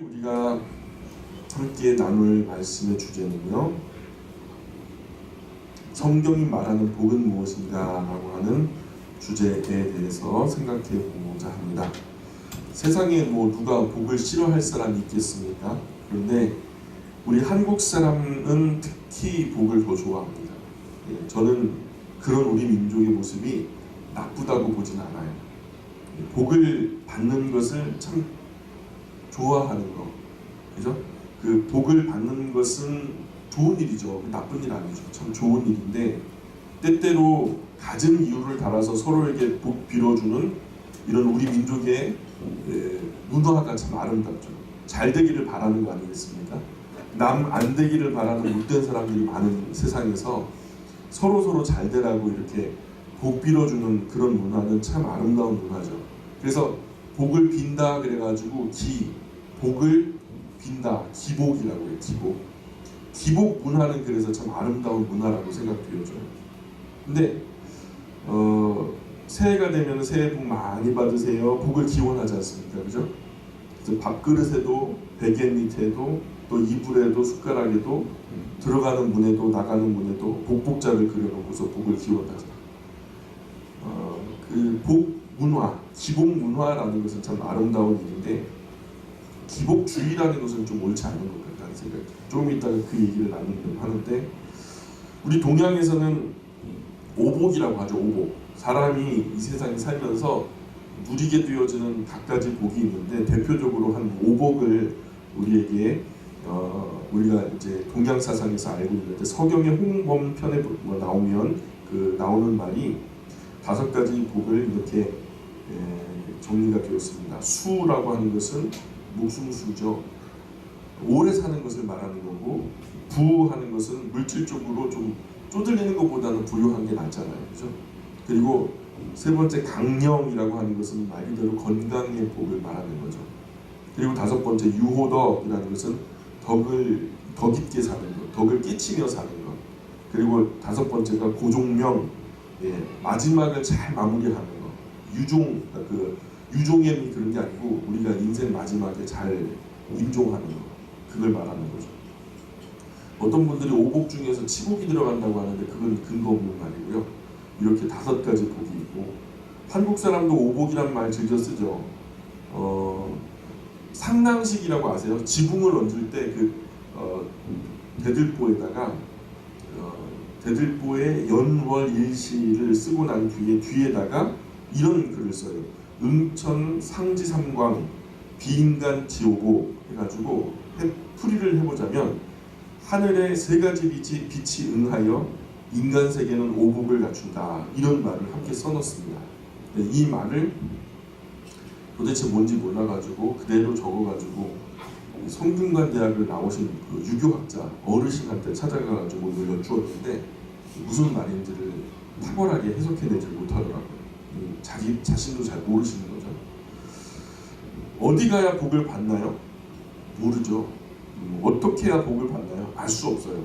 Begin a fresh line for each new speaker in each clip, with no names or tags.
우리가 함께 나눌 말씀의 주제는요, 성경이 말하는 복은 무엇인가 라고 하는 주제에 대해서 생각해 보고자 합니다. 세상에 누가 복을 싫어할 사람이 있겠습니까? 그런데 우리 한국 사람은 특히 복을 더 좋아합니다. 저는 그런 우리 민족의 모습이 나쁘다고 보진 않아요. 복을 받는 것을 참 좋아하는 거, 그죠? 그 복을 받는 것은 좋은 일이죠. 나쁜 일 아니죠. 참 좋은 일인데, 때때로 갖은 이유를 달아서 서로에게 복 빌어주는 이런 우리 민족의 문화가 참 아름답죠. 잘 되기를 바라는 거 아니겠습니까? 남 안 되기를 바라는 못된 사람들이 많은 세상에서 서로 잘 되라고 이렇게 복 빌어주는 그런 문화는 참 아름다운 문화죠. 그래서 복을 빈다 그래가지고 복을 빈다, 기복이라고 해요. 기복 문화는 그래서 참 아름다운 문화라고 생각되어져요. 근데 새해가 되면 새해 복 많이 받으세요, 복을 기원하지 않습니까? 그죠? 그래서 밥그릇에도 베갯잎에도 또 이불에도 숟가락에도 들어가는 문에도 나가는 문에도 복복자를 그려놓고서 복을 기원하죠. 그 복 문화, 기복 문화라는 것은 참 아름다운 일인데, 기복주의라는 것은 좀 옳지 않은 것 같다는 생각이 들어요. 조금 이따가 그 얘기를 나누려고 하는데, 우리 동양에서는 오복이라고 하죠. 오복. 사람이 이 세상에 살면서 누리게 되어지는 각가지 복이 있는데, 대표적으로 한 오복을 우리에게 우리가 이제 동양 사상에서 알고 있는데, 서경의 홍범편에 나오면 나오는 말이 5가지 복을 이렇게 정리가 되었습니다. 수라고 하는 것은 목숨수죠. 오래 사는 것을 말하는 거고, 부하는 것은 물질적으로 좀 쪼들리는 것보다는 부유한 게 낫잖아요. 그죠? 그리고 세 번째 강령이라고 하는 것은 말 그대로 건강의 복을 말하는 거죠. 그리고 5번째 유호덕이라는 것은 더 깊게 사는 것, 덕을 끼치며 사는 것. 그리고 5번째가 고종명, 마지막을 잘 마무리하는 것. 유종의 그런 게 아니고 우리가 인생 마지막에 잘 임종하는 것, 그걸 말하는 거죠. 어떤 분들이 오복 중에서 치복이 들어간다고 하는데 그건 근거 없는 말이고요. 이렇게 5가지 복이 있고, 한국 사람도 오복이란 말 즐겨 쓰죠. 상낭식이라고 아세요? 지붕을 얹을 때 대들보에다가 대들보에 연월일시를 쓰고 난 뒤에다가 이런 글을 써요. 응천 상지삼광 비인간 지오고 해가지고 풀이를 해보자면, 하늘의 3가지 빛이 응하여 인간 세계는 오복을 갖춘다, 이런 말을 함께 써놓습니다. 이 말을 도대체 뭔지 몰라가지고 그대로 적어가지고 성균관 대학을 나오신 그 유교학자 어르신한테 찾아가가지고 이걸 여쭈었는데 무슨 말인지를 탁월하게 해석해내지 못하더라고요. 자기 자신도 잘 모르시는 거죠. 어디 가야 복을 받나요? 모르죠. 어떻게 해야 복을 받나요? 알 수 없어요.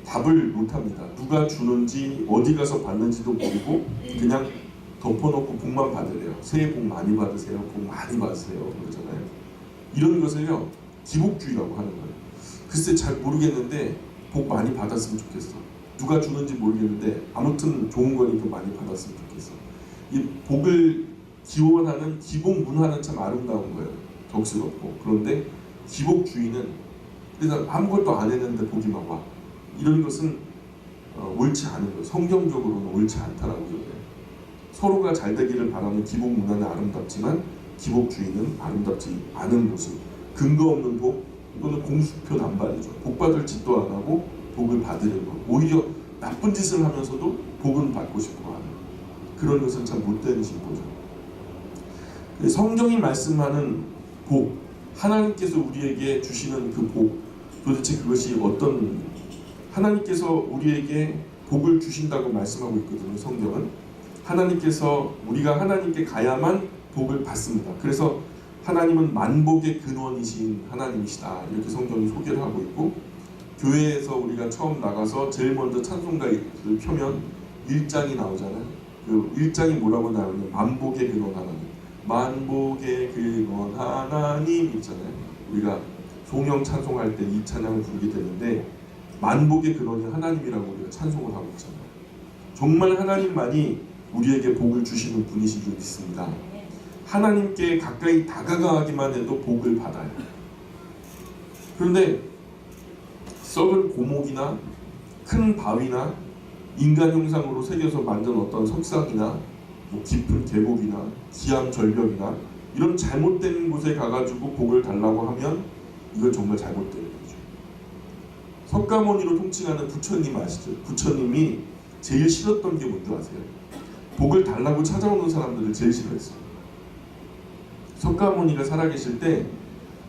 답을 못합니다. 누가 주는지 어디 가서 받는지도 모르고 그냥 덮어놓고 복만 받으래요. 새해 복 많이 받으세요, 복 많이 받으세요 그러잖아요. 이런 것을요, 기복주의라고 하는 거예요. 글쎄 잘 모르겠는데 복 많이 받았으면 좋겠어. 누가 주는지 모르겠는데 아무튼 좋은 거니까 많이 받았으면 좋겠어. 이 복을 기원하는 기복 문화는 참 아름다운 거예요. 덕스럽고. 그런데 기복주의는 그래서 아무것도 안 했는데 복이 막 와, 이런 것은 옳지 않은 거예요. 성경적으로는 옳지 않다라고 그래요. 서로가 잘 되기를 바라는 기복 문화는 아름답지만 기복주의는 아름답지 않은 모습, 근거 없는 복 또는 공수표 남발이죠. 복 받을 짓도 안 하고 복을 받으려는 것, 오히려 나쁜 짓을 하면서도 복은 받고 싶어 하는 그런 것은 참 못된 신보죠. 성경이 말씀하는 복, 하나님께서 우리에게 주시는 그 복, 도대체 그것이 어떤, 하나님께서 우리에게 복을 주신다고 말씀하고 있거든요. 성경은 하나님께서 우리가 하나님께 가야만 복을 받습니다. 그래서 하나님은 만복의 근원이신 하나님이시다, 이렇게 성경이 소개를 하고 있고, 교회에서 우리가 처음 나가서 제일 먼저 찬송가를 펴면 1장이 나오잖아요. 그 1장이 뭐라고 나오냐면 만복의 근원 하나님, 만복의 근원 하나님 있잖아요. 우리가 송영 찬송할 때 이 찬양을 부르게 되는데 만복의 근원이 하나님이라고 우리가 찬송을 하고 있잖아요. 정말 하나님만이 우리에게 복을 주시는 분이신 줄 믿습니다. 하나님께 가까이 다가가기만 해도 복을 받아요. 그런데 썩은 고목이나 큰 바위나 인간 형상으로 새겨서 만든 어떤 석상이나 뭐 깊은 계곡이나 기암 절벽이나 이런 잘못된 곳에 가가지고 복을 달라고 하면 이건 정말 잘못된 거죠. 석가모니로 통칭하는 부처님 아시죠? 부처님이 제일 싫었던 게 뭔지 아세요? 복을 달라고 찾아오는 사람들을 제일 싫어했어요. 석가모니가 살아계실 때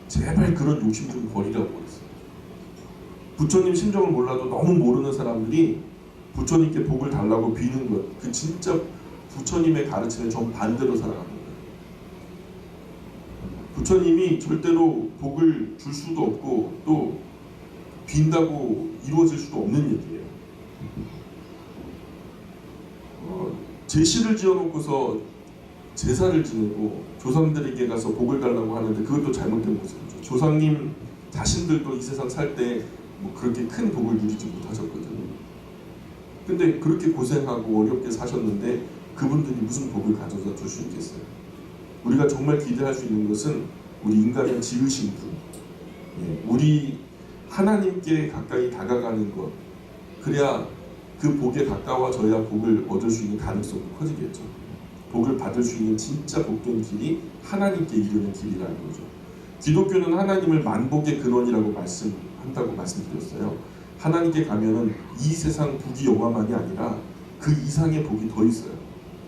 제발 그런 욕심 좀 버리라고 그랬어요. 부처님 심정을 몰라도 너무 모르는 사람들이 부처님께 복을 달라고 비는 것, 그 진짜 부처님의 가르침에 정반대로 살아가는 거예요. 부처님이 절대로 복을 줄 수도 없고 또 빈다고 이루어질 수도 없는 얘기예요. 제시를 지어놓고서 제사를 지내고 조상들에게 가서 복을 달라고 하는데 그것도 잘못된 모습이죠. 조상님 자신들도 이 세상 살 때 뭐 그렇게 큰 복을 누리지 못하셨거든요. 근데 그렇게 고생하고 어렵게 사셨는데 그분들이 무슨 복을 가져다 줄 수 있겠어요? 우리가 정말 기대할 수 있는 것은 우리 인간을 지으신 분, 우리 하나님께 가까이 다가가는 것, 그래야 그 복에 가까워져야 복을 얻을 수 있는 가능성도 커지겠죠. 복을 받을 수 있는 진짜 복된 길이 하나님께 이르는 길이라는 거죠. 기독교는 하나님을 만복의 근원이라고 한다고 말씀드렸어요. 하나님께 가면은 이 세상 복이 영화만이 아니라 그 이상의 복이 더 있어요.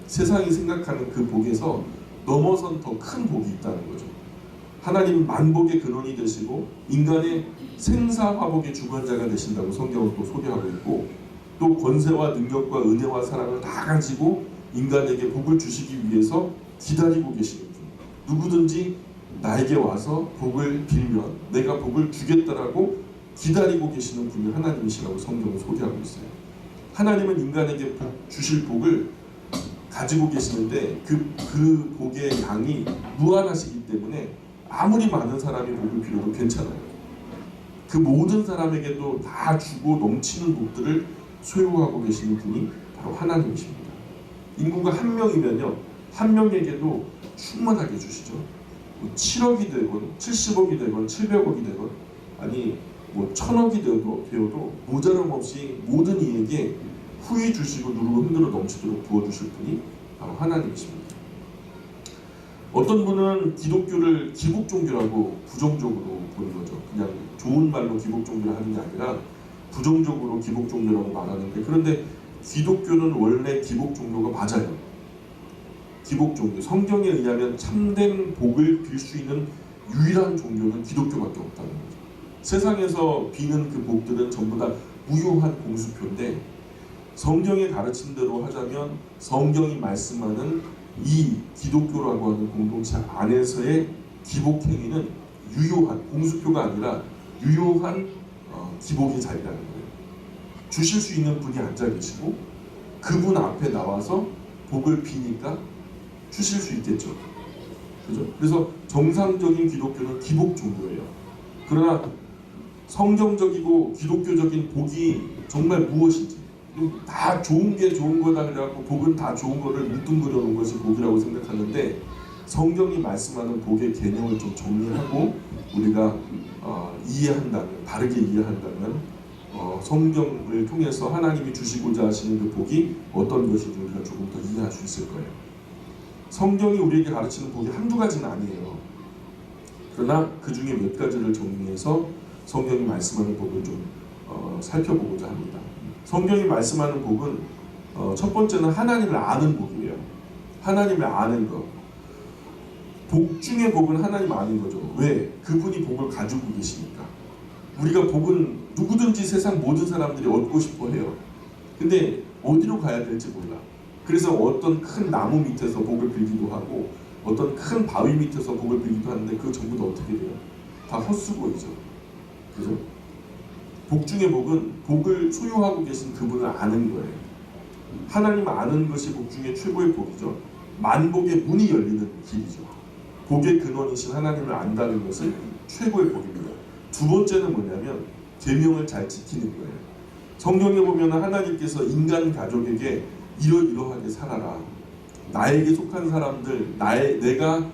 세상이 생각하는 그 복에서 넘어선 더 큰 복이 있다는 거죠. 하나님 만복의 근원이 되시고 인간의 생사화복의 주관자가 되신다고 성경은 또 소개하고 있고, 또 권세와 능력과 은혜와 사랑을 다 가지고 인간에게 복을 주시기 위해서 기다리고 계시는 분, 누구든지 나에게 와서 복을 빌면 내가 복을 주겠다라고 기다리고 계시는 분이 하나님이시라고 성경은 소개하고 있어요. 하나님은 인간에게 주실 복을 가지고 계시는데 그 복의 양이 무한하시기 때문에 아무리 많은 사람이 복을 빌어도 괜찮아요. 그 모든 사람에게도 다 주고 넘치는 복들을 소유하고 계시는 분이 바로 하나님이십니다. 인구가 1명이면요, 1명에게도 충만하게 주시죠. 7억이 되건 70억이 되건 700억이 되건 아니 뭐 1000억이 되어도 모자람 없이 모든 이에게 후히 주시고 누르고 흔들어 넘치도록 부어주실 분이 바로 하나님이십니다. 어떤 분은 기독교를 기복종교라고 부정적으로 보는 거죠. 그냥 좋은 말로 기복종교를 하는 게 아니라 부정적으로 기복종교라고 말하는데, 그런데 기독교는 원래 기복종교가 맞아요. 기복종교, 성경에 의하면 참된 복을 빌 수 있는 유일한 종교는 기독교밖에 없다는 거죠. 세상에서 비는 그 복들은 전부 다 무효한 공수표인데, 성경의 가르친 대로 하자면 성경이 말씀하는 이 기독교라고 하는 공동체 안에서의 기복행위는 유효한 공수표가 아니라 유효한 기복의 자리라는 거예요. 주실 수 있는 분이 앉아 계시고 그분 앞에 나와서 복을 비니까 주실 수 있겠죠. 그죠? 그래서 정상적인 기독교는 기복 종교예요. 그러나 성경적이고 기독교적인 복이 정말 무엇인지, 다 좋은 게 좋은 거다 그래갖고 복은 다 좋은 거를 뭉뚱그려 놓은 것이 복이라고 생각하는데, 성경이 말씀하는 복의 개념을 좀 정리하고 우리가 이해한다면, 바르게 이해한다면 성경을 통해서 하나님이 주시고자 하시는 그 복이 어떤 것인지 우리가 조금 더 이해할 수 있을 거예요. 성경이 우리에게 가르치는 복이 한두 가지는 아니에요. 그러나 그 중에 몇 가지를 정리해서 성경이 말씀하는 복을 좀 살펴보고자 합니다. 성경이 말씀하는 복은 첫 번째는 하나님을 아는 복이에요. 하나님을 아는 것. 복 중에 복은 하나님 아는 거죠. 왜? 그분이 복을 가지고 계시니까. 우리가 복은 누구든지 세상 모든 사람들이 얻고 싶어 해요. 근데 어디로 가야 될지 몰라. 그래서 어떤 큰 나무 밑에서 복을 빌기도 하고 어떤 큰 바위 밑에서 복을 빌기도 하는데 그거 전부 다 어떻게 돼요? 다 헛수고이죠. 그죠? 복 중에 복은 복을 소유하고 계신 그분을 아는 거예요. 하나님 아는 것이 복 중에 최고의 복이죠. 만복의 문이 열리는 길이죠. 복의 근원이신 하나님을 안다는 것은 최고의 복입니다. 두 번째는 뭐냐면 계명을 잘 지키는 거예요. 성경에 보면 하나님께서 인간 가족에게 이러이러하게 살아라. 나에게 속한 사람들, 내가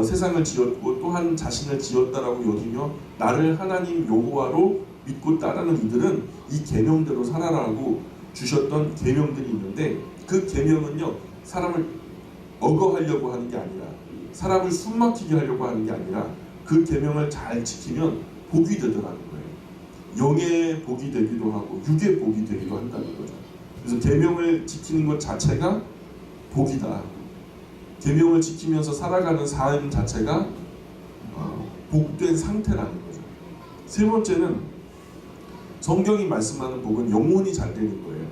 세상을 지었고 또한 자신을 지었다라고 여기며 나를 하나님 여호와로 믿고 따르는 이들은 이 계명대로 살아라고 주셨던 계명들이 있는데, 그 계명은요 사람을 억어하려고 하는 게 아니라, 사람을 숨막히게 하려고 하는 게 아니라 그 계명을 잘 지키면 복이 되더라는 거예요. 영의 복이 되기도 하고 육의 복이 되기도 한다는 거죠. 그래서 계명을 지키는 것 자체가 복이다. 계명을 지키면서 살아가는 삶 자체가 복된 상태라는 거죠. 세 번째는 성경이 말씀하는 복은 영혼이 잘 되는 거예요.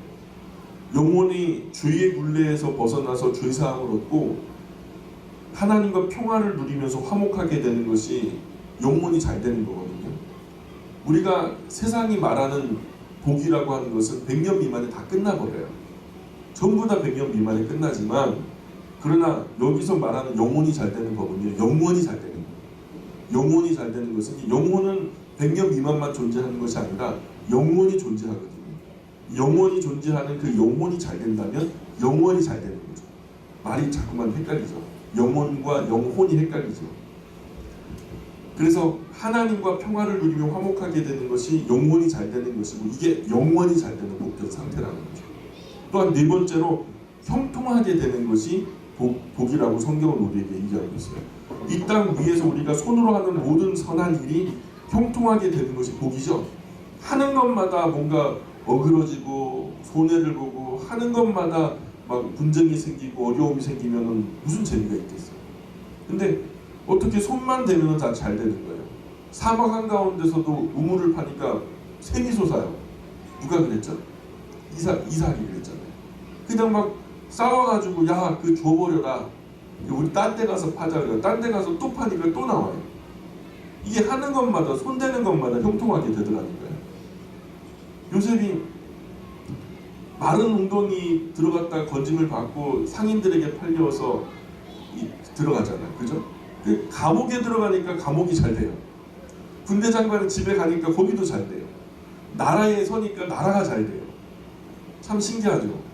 영혼이 죄의 굴레에서 벗어나서 죄사함을 얻고 하나님과 평화를 누리면서 화목하게 되는 것이 영혼이 잘 되는 거거든요. 우리가 세상이 말하는 복이라고 하는 것은 100년 미만에 다 끝나버려요. 전부 다 100년 미만에 끝나지만, 그러나 여기서 말하는 영혼이 잘 되는 법은요, 영원히 잘 되는 거예요. 영혼이 잘 되는 것은, 영혼은 100년 미만만 존재하는 것이 아니라 영원히 존재하거든요. 영원히 존재하는 그 영혼이 잘 된다면 영원히 잘 되는 거죠. 말이 자꾸만 헷갈리죠. 영혼과 영혼이 헷갈리죠. 그래서 하나님과 평화를 누리며 화목하게 되는 것이 영혼이 잘 되는 것이고, 이게 영원히 잘 되는 복된 상태라는 거죠. 또한 네 번째로 형통하게 되는 것이 복이라고 성경은 우리에게 얘기하고 있어요. 이 땅 위에서 우리가 손으로 하는 모든 선한 일이 형통하게 되는 것이 복이죠. 하는 것마다 뭔가 어그러지고 손해를 보고 하는 것마다 막 분쟁이 생기고 어려움이 생기면은 무슨 재미가 있겠어요. 근데 어떻게 손만 대면 다 잘 되는 거예요. 사막 한가운데서도 우물을 파니까 샘이 솟아요. 누가 그랬죠? 이삭이 그랬잖아요. 그냥 막 싸워가지고 야 그 줘버려라, 우리 딴 데 가서 파자 그래요. 딴 데 가서 또 파니까 또 나와요. 이게 하는 것마다, 손대는 것마다 형통하게 되더라니까요. 요셉이 마른 웅덩이 들어갔다 건짐을 받고 상인들에게 팔려서 들어가잖아요. 그죠? 그 감옥에 들어가니까 감옥이 잘 돼요. 군대 장관은 집에 가니까 거기도 잘 돼요. 나라에 서니까 나라가 잘 돼요. 참 신기하죠?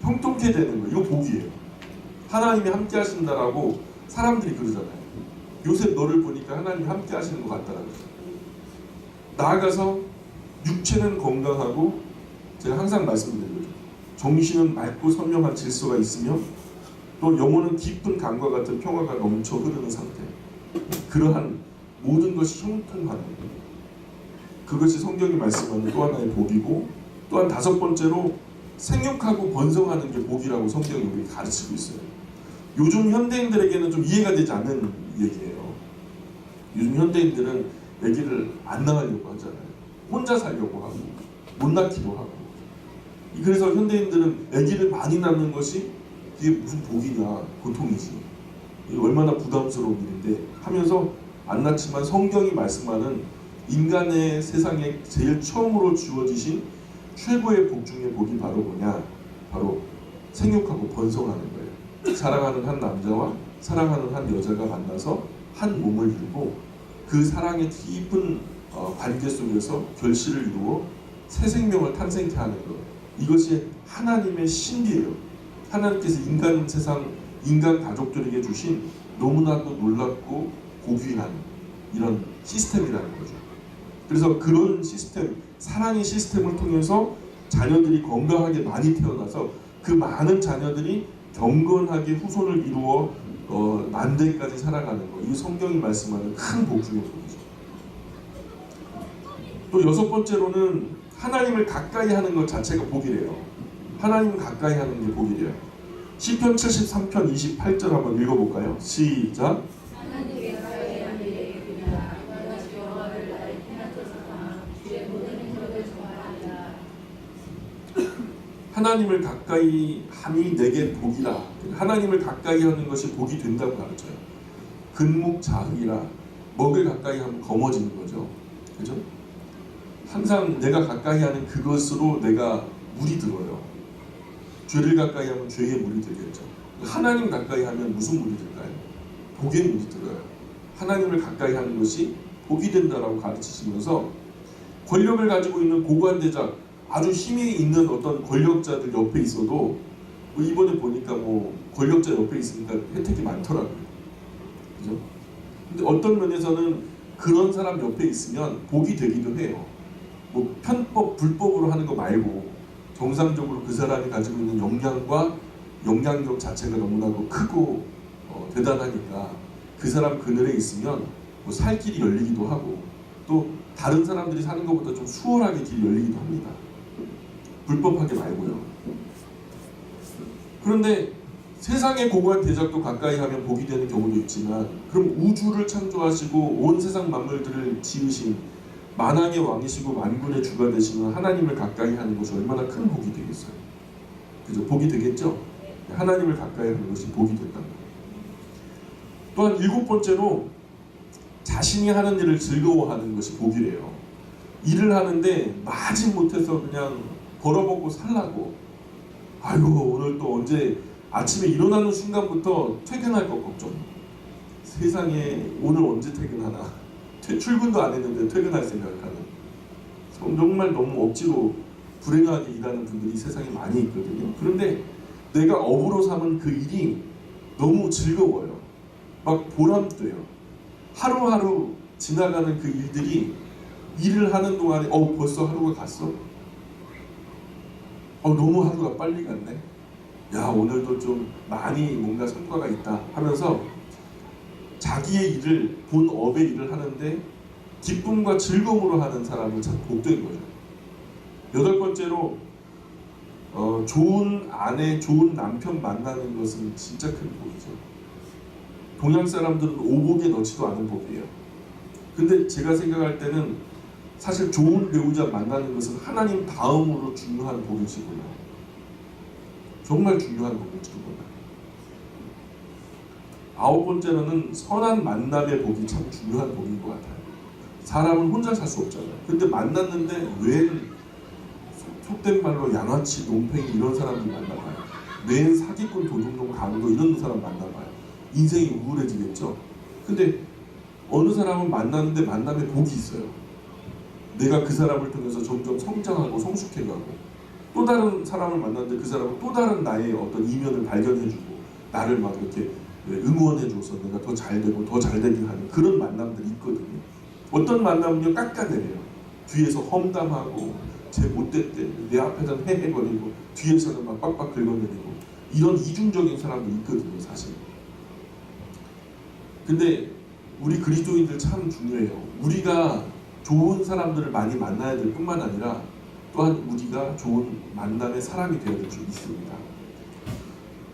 형통케 되는 거예요. 이거 복이에요. 하나님이 함께 하신다라고 사람들이 그러잖아요. 요셉 너를 보니까 하나님이 함께 하시는 것 같다라고. 나아가서 육체는 건강하고, 제가 항상 말씀드리거든요. 정신은 맑고 선명한 질서가 있으며 또 영혼은 깊은 강과 같은 평화가 넘쳐 흐르는 상태. 그러한 모든 것이 형통하는, 그것이 성경이 말씀하는 또 하나의 복이고, 또한 다섯 번째로 생육하고 번성하는 게 복이라고 성경이 우리에게 가르치고 있어요. 요즘 현대인들에게는 좀 이해가 되지 않는 얘기예요. 요즘 현대인들은 아기를 안 낳으려고 하잖아요. 혼자 살려고 하고 못 낳기도 하고. 그래서 현대인들은 아기를 많이 낳는 것이 그게 무슨 복이냐, 고통이지, 얼마나 부담스러운 일인데 하면서 안 낳지만, 성경이 말씀하는 인간의 세상에 제일 처음으로 주어지신 최고의 복 중의 복이 바로 뭐냐? 바로 생육하고 번성하는 거예요. 사랑하는 한 남자와 사랑하는 한 여자가 만나서 한 몸을 이루고 그 사랑의 깊은 관계 속에서 결실을 이루어 새 생명을 탄생케 하는 것. 이것이 하나님의 신비예요. 하나님께서 인간 세상, 인간 가족들에게 주신 너무나도 놀랍고 고귀한 이런 시스템이라는 거죠. 그래서 그런 시스템, 사랑의 시스템을 통해서 자녀들이 건강하게 많이 태어나서 그 많은 자녀들이 경건하게 후손을 이루어 만대까지 살아가는 것. 이 성경이 말씀하는 큰 복 중의 복이죠. 또 여섯 번째로는 하나님을 가까이 하는 것 자체가 복이래요. 하나님을 가까이 하는 게 복이래요. 시편 73편 28절 한번 읽어볼까요? 시작. 하나님을 가까이 함이 내게 복이라. 하나님을 가까이 하는 것이 복이 된다고 가르쳐요. 근묵자흑이라. 먹을 가까이 하면 검어지는 거죠. 그죠? 항상 내가 가까이 하는 그것으로 내가 물이 들어요. 죄를 가까이 하면 죄에 물이 들겠죠. 하나님 가까이 하면 무슨 물이 들까요? 복의 물이 들어요. 하나님을 가까이 하는 것이 복이 된다라고 가르치시면서 권력을 가지고 있는 고관대작, 아주 힘이 있는 어떤 권력자들 옆에 있어도 뭐 이번에 보니까 뭐 권력자 옆에 있으니까 혜택이 많더라고요. 그죠? 근데 어떤 면에서는 그런 사람 옆에 있으면 복이 되기도 해요. 뭐 편법, 불법으로 하는 거 말고 정상적으로 그 사람이 가지고 있는 역량과 영향력 자체가 너무나도 크고 대단하니까 그 사람 그늘에 있으면 뭐 살 길이 열리기도 하고 또 다른 사람들이 사는 것보다 좀 수월하게 길이 열리기도 합니다. 불법하게 말고요. 그런데 세상의 고고한 대작도 가까이 하면 복이 되는 경우도 있지만 그럼 우주를 창조하시고 온 세상 만물들을 지으신 만왕의 왕이시고 만군의 주가 되시는 하나님을 가까이 하는 것이 얼마나 큰 복이 되겠어요. 그죠? 복이 되겠죠? 하나님을 가까이 하는 것이 복이 된다. 또한 7번째로 자신이 하는 일을 즐거워하는 것이 복이래요. 일을 하는데 마지못해서 그냥 벌어먹고 살라고, 아이고 오늘 또 언제 아침에 일어나는 순간부터 퇴근할 것 걱정, 세상에 오늘 언제 퇴근하나, 출근도 안 했는데 퇴근할 생각하는, 정말 너무 억지로 불행하게 일하는 분들이 세상에 많이 있거든요. 그런데 내가 업으로 삼은 그 일이 너무 즐거워요. 막 보람돼요. 하루하루 지나가는 그 일들이 일을 하는 동안에 벌써 하루가 갔어? 너무 하루가 빨리 갔네? 야, 오늘도 좀 많이 뭔가 성과가 있다 하면서 자기의 일을, 본업의 일을 하는데 기쁨과 즐거움으로 하는 사람은 참 복된 거죠. 8번째로 좋은 아내, 좋은 남편 만나는 것은 진짜 큰 복이죠. 동양 사람들은 오복에 넣지도 않은 복이에요. 근데 제가 생각할 때는 사실 좋은 배우자 만나는 것은 하나님 다음으로 중요한 복이시구나. 정말 중요한 복이시구나. 9번째로는 선한 만남의 복이 참 중요한 복인 것 같아요. 사람은 혼자 살 수 없잖아요. 근데 만났는데 왜 속된 말로 양아치, 논팽이 이런 사람들 만나봐요. 왜 사기꾼, 도둑놈, 강도 이런 사람 만나봐요. 인생이 우울해지겠죠. 근데 어느 사람은 만나는데 만남에 복이 있어요. 내가 그 사람을 통해서 점점 성장하고 성숙해가고, 또 다른 사람을 만났는데 그 사람은 또 다른 나의 어떤 이면을 발견해주고 나를 막 이렇게 응원해줘서 내가 더 잘되고 더 잘되게 하는 그런 만남들이 있거든요. 어떤 만남은요 깎아내려요. 뒤에서 험담하고 쟤 못됐대, 내 앞에서는 헤헤거리고 뒤에서는 막 빡빡 긁어내리고, 이런 이중적인 사람도 있거든요 사실. 근데 우리 그리스도인들 참 중요해요. 우리가 좋은 사람들을 많이 만나야 될 뿐만 아니라 또한 우리가 좋은 만남의 사람이 되어야 될 줄 믿습니다.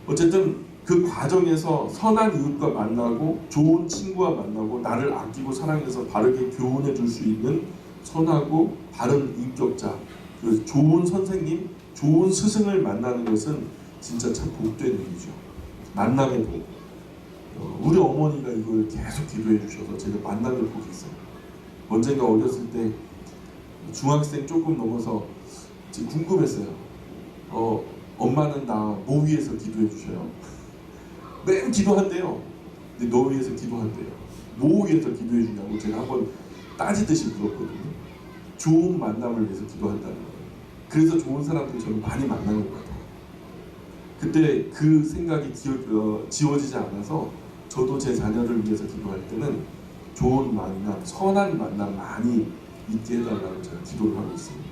어쨌든 그 과정에서 선한 이웃과 만나고 좋은 친구와 만나고 나를 아끼고 사랑해서 바르게 교훈해 줄 수 있는 선하고 바른 인격자, 그 좋은 선생님, 좋은 스승을 만나는 것은 진짜 참 복된 일이죠. 만남의 복. 우리 어머니가 이걸 계속 기도해 주셔서 제가 만남의 복이 있어요. 언젠가 어렸을 때 중학생 조금 넘어서 궁금했어요. 엄마는 나 뭐 위해서 기도해 주셔요? 맨 기도한대요. 근데 너 위해서 기도한대요. 뭐 위해서 기도해 주냐고 제가 한번 따지듯이 물었거든요. 좋은 만남을 위해서 기도한다는 거예요. 그래서 좋은 사람들 저는 많이 만나는 것 같아요. 그때 그 생각이 지워지지 않아서 저도 제 자녀를 위해서 기도할 때는 좋은 만남, 선한 만남 많이 있게 해달라고 제가 기도를 하고 있습니다.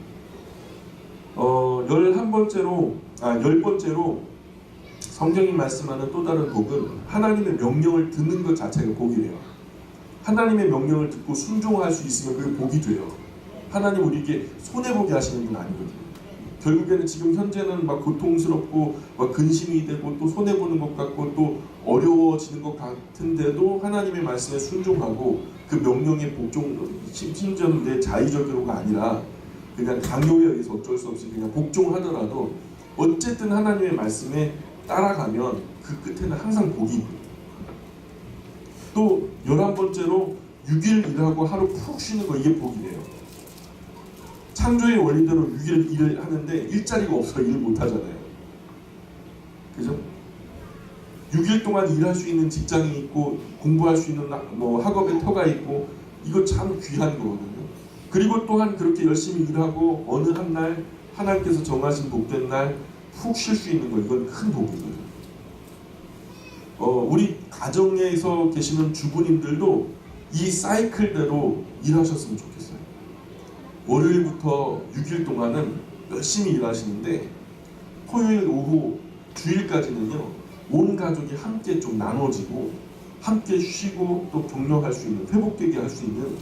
10번째로 성경이 말씀하는 또 다른 복은 하나님의 명령을 듣는 것 자체가 복이래요. 하나님의 명령을 듣고 순종할 수 있으면 그게 복이 돼요. 하나님 우리에게 손해보게 하시는 분 아니거든요. 결국에는 지금 현재는 막 고통스럽고 막 근심이 되고 또 손해보는 것 같고 또 어려워지는 것 같은데도 하나님의 말씀에 순종하고 그 명령에 복종, 심지어는 내 자의적으로가 아니라 그냥 강요에 의해서 어쩔 수 없이 그냥 복종하더라도 어쨌든 하나님의 말씀에 따라가면 그 끝에는 항상 복이 있고요. 또 11번째로 6일 일하고 하루 푹 쉬는 거, 이게 복이래요. 창조의 원리대로 6일 일을 하는데 일자리가 없어 일 못 하잖아요. 그죠? 6일 동안 일할 수 있는 직장이 있고 공부할 수 있는 뭐 학업의 터가 있고 이거 참 귀한 거거든요. 그리고 또한 그렇게 열심히 일하고 어느 한 날 하나님께서 정하신 복된 날 푹 쉴 수 있는 거 이건 큰 복이거든요. 우리 가정에서 계시는 주부님들도 이 사이클대로 일하셨으면 좋겠어요. 월요일부터 6일 동안은 열심히 일하시는데 토요일 오후 주일까지는요 온 가족이 함께 좀 나눠지고 함께 쉬고 또 격려할 수 있는 회복되게 할 수 있는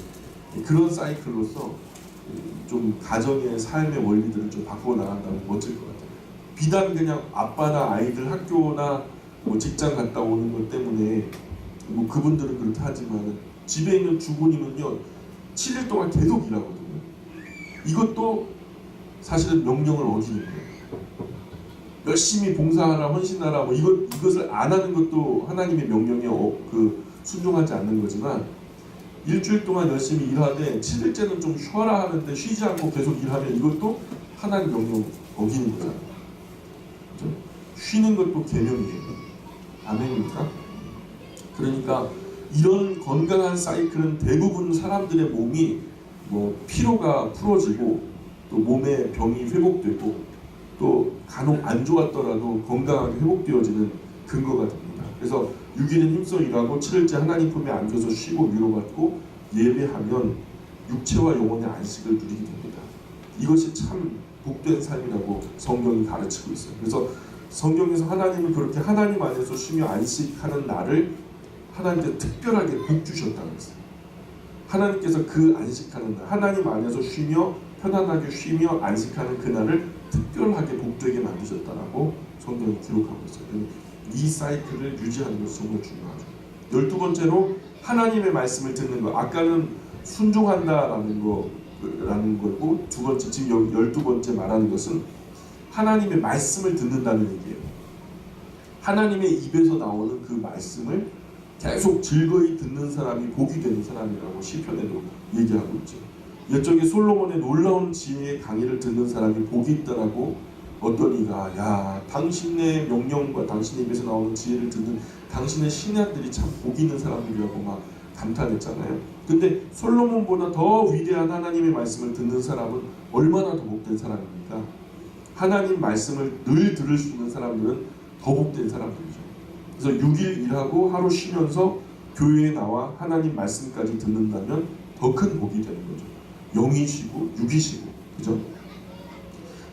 그런 사이클로서 좀 가정의 삶의 원리들을 좀 바꾸어 나간다면 멋질 것 같아요. 비단 그냥 아빠나 아이들 학교나 뭐 직장 갔다 오는 것 때문에 뭐 그분들은 그렇다 하지만 집에 있는 주부님은요 7일 동안 계속 일하거든요. 이것도 사실은 명령을 어기는 거예요. 열심히 봉사하라 헌신하라 뭐 이것을 안 하는 것도 하나님의 명령에 순종하지 않는 거지만 일주일 동안 열심히 일하되 7일째는 좀 쉬어라 하는데 쉬지 않고 계속 일하면 이것도 하나님 명령 어기는 거잖아요. 그렇죠? 쉬는 것도 계명이에요. 아멘입니까? 그러니까 이런 건강한 사이클은 대부분 사람들의 몸이 뭐 피로가 풀어지고 또 몸의 병이 회복되고 또 간혹 안 좋았더라도 건강하게 회복되어지는 근거가 됩니다. 그래서 6일은 힘써 일하고 7일째 하나님 품에 안겨서 쉬고 위로받고 예배하면 육체와 영혼의 안식을 누리게 됩니다. 이것이 참 복된 삶이라고 성경이 가르치고 있어요. 그래서 성경에서 하나님은 그렇게 하나님 안에서 쉬며 안식하는 날을 하나님께 특별하게 복 주셨다고 했어요. 하나님께서 그 안식하는 날, 하나님 안에서 쉬며 편안하게 쉬며 안식하는 그날을 특별하게 복되게 만드셨다라고 성경이 기록하고 있어요. 이 사이클을 유지하는 것이 정말 중요하죠. 12번째로 하나님의 말씀을 듣는 것. 아까는 순종한다라는 거고 두 번째 지금 12번째 말하는 것은 하나님의 말씀을 듣는다는 얘기예요. 하나님의 입에서 나오는 그 말씀을 계속 즐거이 듣는 사람이 복이 되는 사람이라고 시편에도 얘기하고 있죠. 옛적에 솔로몬의 놀라운 지혜의 강의를 듣는 사람이 복이 있다라고 어떤 이가 야 당신의 명령과 당신의 입에서 나오는 지혜를 듣는 당신의 신하들이 참 복이 있는 사람들이라고 막 감탄했잖아요. 근데 솔로몬보다 더 위대한 하나님의 말씀을 듣는 사람은 얼마나 더 복된 사람입니까? 하나님 말씀을 늘 들을 수 있는 사람들은 더 복된 사람들이죠. 그래서 6일 일하고 하루 쉬면서 교회에 나와 하나님 말씀까지 듣는다면 더 큰 복이 되는 거죠. 영이 쉬고 육이 쉬고, 그죠?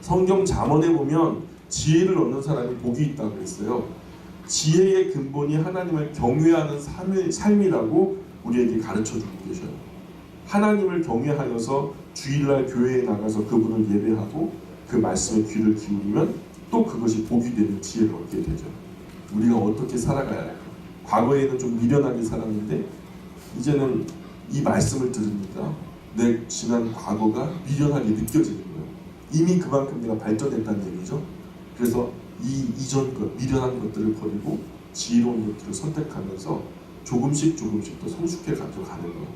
성경 잠언에 보면 지혜를 얻는 사람이 복이 있다고 그랬어요. 지혜의 근본이 하나님을 경외하는 삶이라고 우리에게 가르쳐주고 계셔요. 하나님을 경외하여서 주일날 교회에 나가서 그분을 예배하고 그 말씀에 귀를 기울이면 또 그것이 복이 되는 지혜를 얻게 되죠. 우리가 어떻게 살아가야 할까? 과거에는 좀 미련하게 살았는데 이제는 이 말씀을 들으니까 내 지난 과거가 미련하게 느껴지는 거예요. 이미 그만큼 내가 발전했다는 얘기죠. 그래서 이 이전 것, 미련한 것들을 버리고 지혜로운 것들을 선택하면서 조금씩 더 성숙해 가져가는 것.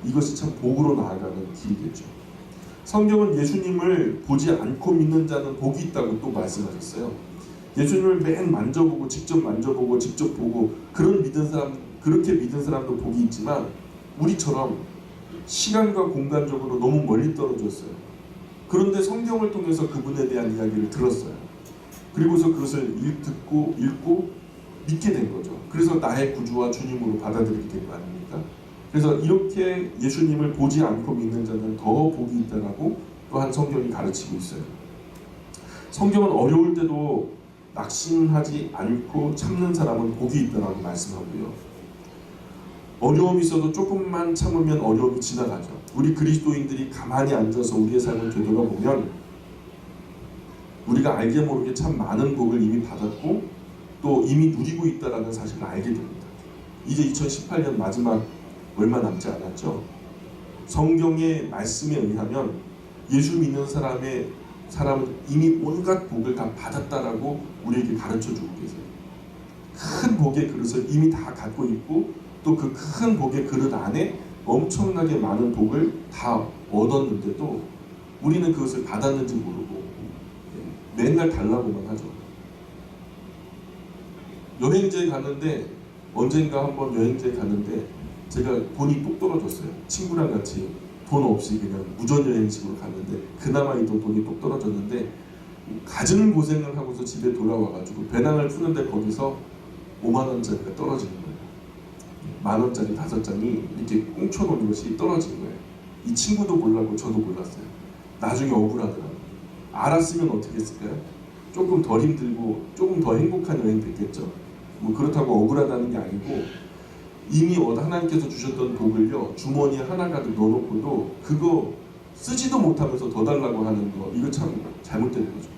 이것이 참 복으로 나아가는 길이겠죠. 성경은 예수님을 보지 않고 믿는 자는 복이 있다고 또 말씀하셨어요. 예수님을 맨 만져보고 직접 보고 그렇게 믿은 사람도 복이 있지만 우리처럼 시간과 공간적으로 너무 멀리 떨어졌어요. 그런데 성경을 통해서 그분에 대한 이야기를 들었어요. 그리고서 그것을 듣고 읽고 믿게 된 거죠. 그래서 나의 구주와 주님으로 받아들이게 된 거 아닙니까? 그래서 이렇게 예수님을 보지 않고 믿는 자는 더 복이 있다라고 또한 성경이 가르치고 있어요. 성경은 어려울 때도 낙심하지 않고 참는 사람은 복이 있다라고 말씀하고요. 어려움이 있어도 조금만 참으면 어려움이 지나가죠. 우리 그리스도인들이 가만히 앉아서 우리의 삶을 되돌아보면 우리가 알게 모르게 참 많은 복을 이미 받았고 또 이미 누리고 있다는 사실을 알게 됩니다. 이제 2018년 마지막 얼마 남지 않았죠. 성경의 말씀에 의하면 예수 믿는 사람은 이미 온갖 복을 다 받았다라고 우리에게 가르쳐주고 계세요. 큰 복의 그릇을 이미 다 갖고 있고 또 그 큰 복의 그릇 안에 엄청나게 많은 복을 다 얻었는데도 우리는 그것을 받았는지 모르고 맨날 달라고만 하죠. 여행지에 갔는데 언젠가 한번 여행지에 갔는데 제가 돈이 똑 떨어졌어요. 친구랑 같이 돈 없이 그냥 무전 여행식으로 갔는데 그나마 이 돈이 똑 떨어졌는데 갖은 고생을 하고서 집에 돌아와가지고 배낭을 푸는데 거기서 5만 원짜리가 떨어지는 거예요. 10,000원짜리 5장이 이렇게 꽁쳐놓은 것이 떨어진 거예요. 이 친구도 몰랐고 저도 몰랐어요. 나중에 억울하더라고요. 알았으면 어떻게 했을까요? 조금 덜 힘들고 조금 더 행복한 여행 됐겠죠. 뭐 그렇다고 억울하다는 게 아니고 이미 하나님께서 주셨던 복을요 주머니에 하나 가득 넣어놓고도 그거 쓰지도 못하면서 더 달라고 하는 거, 이거 참 잘못된 거죠.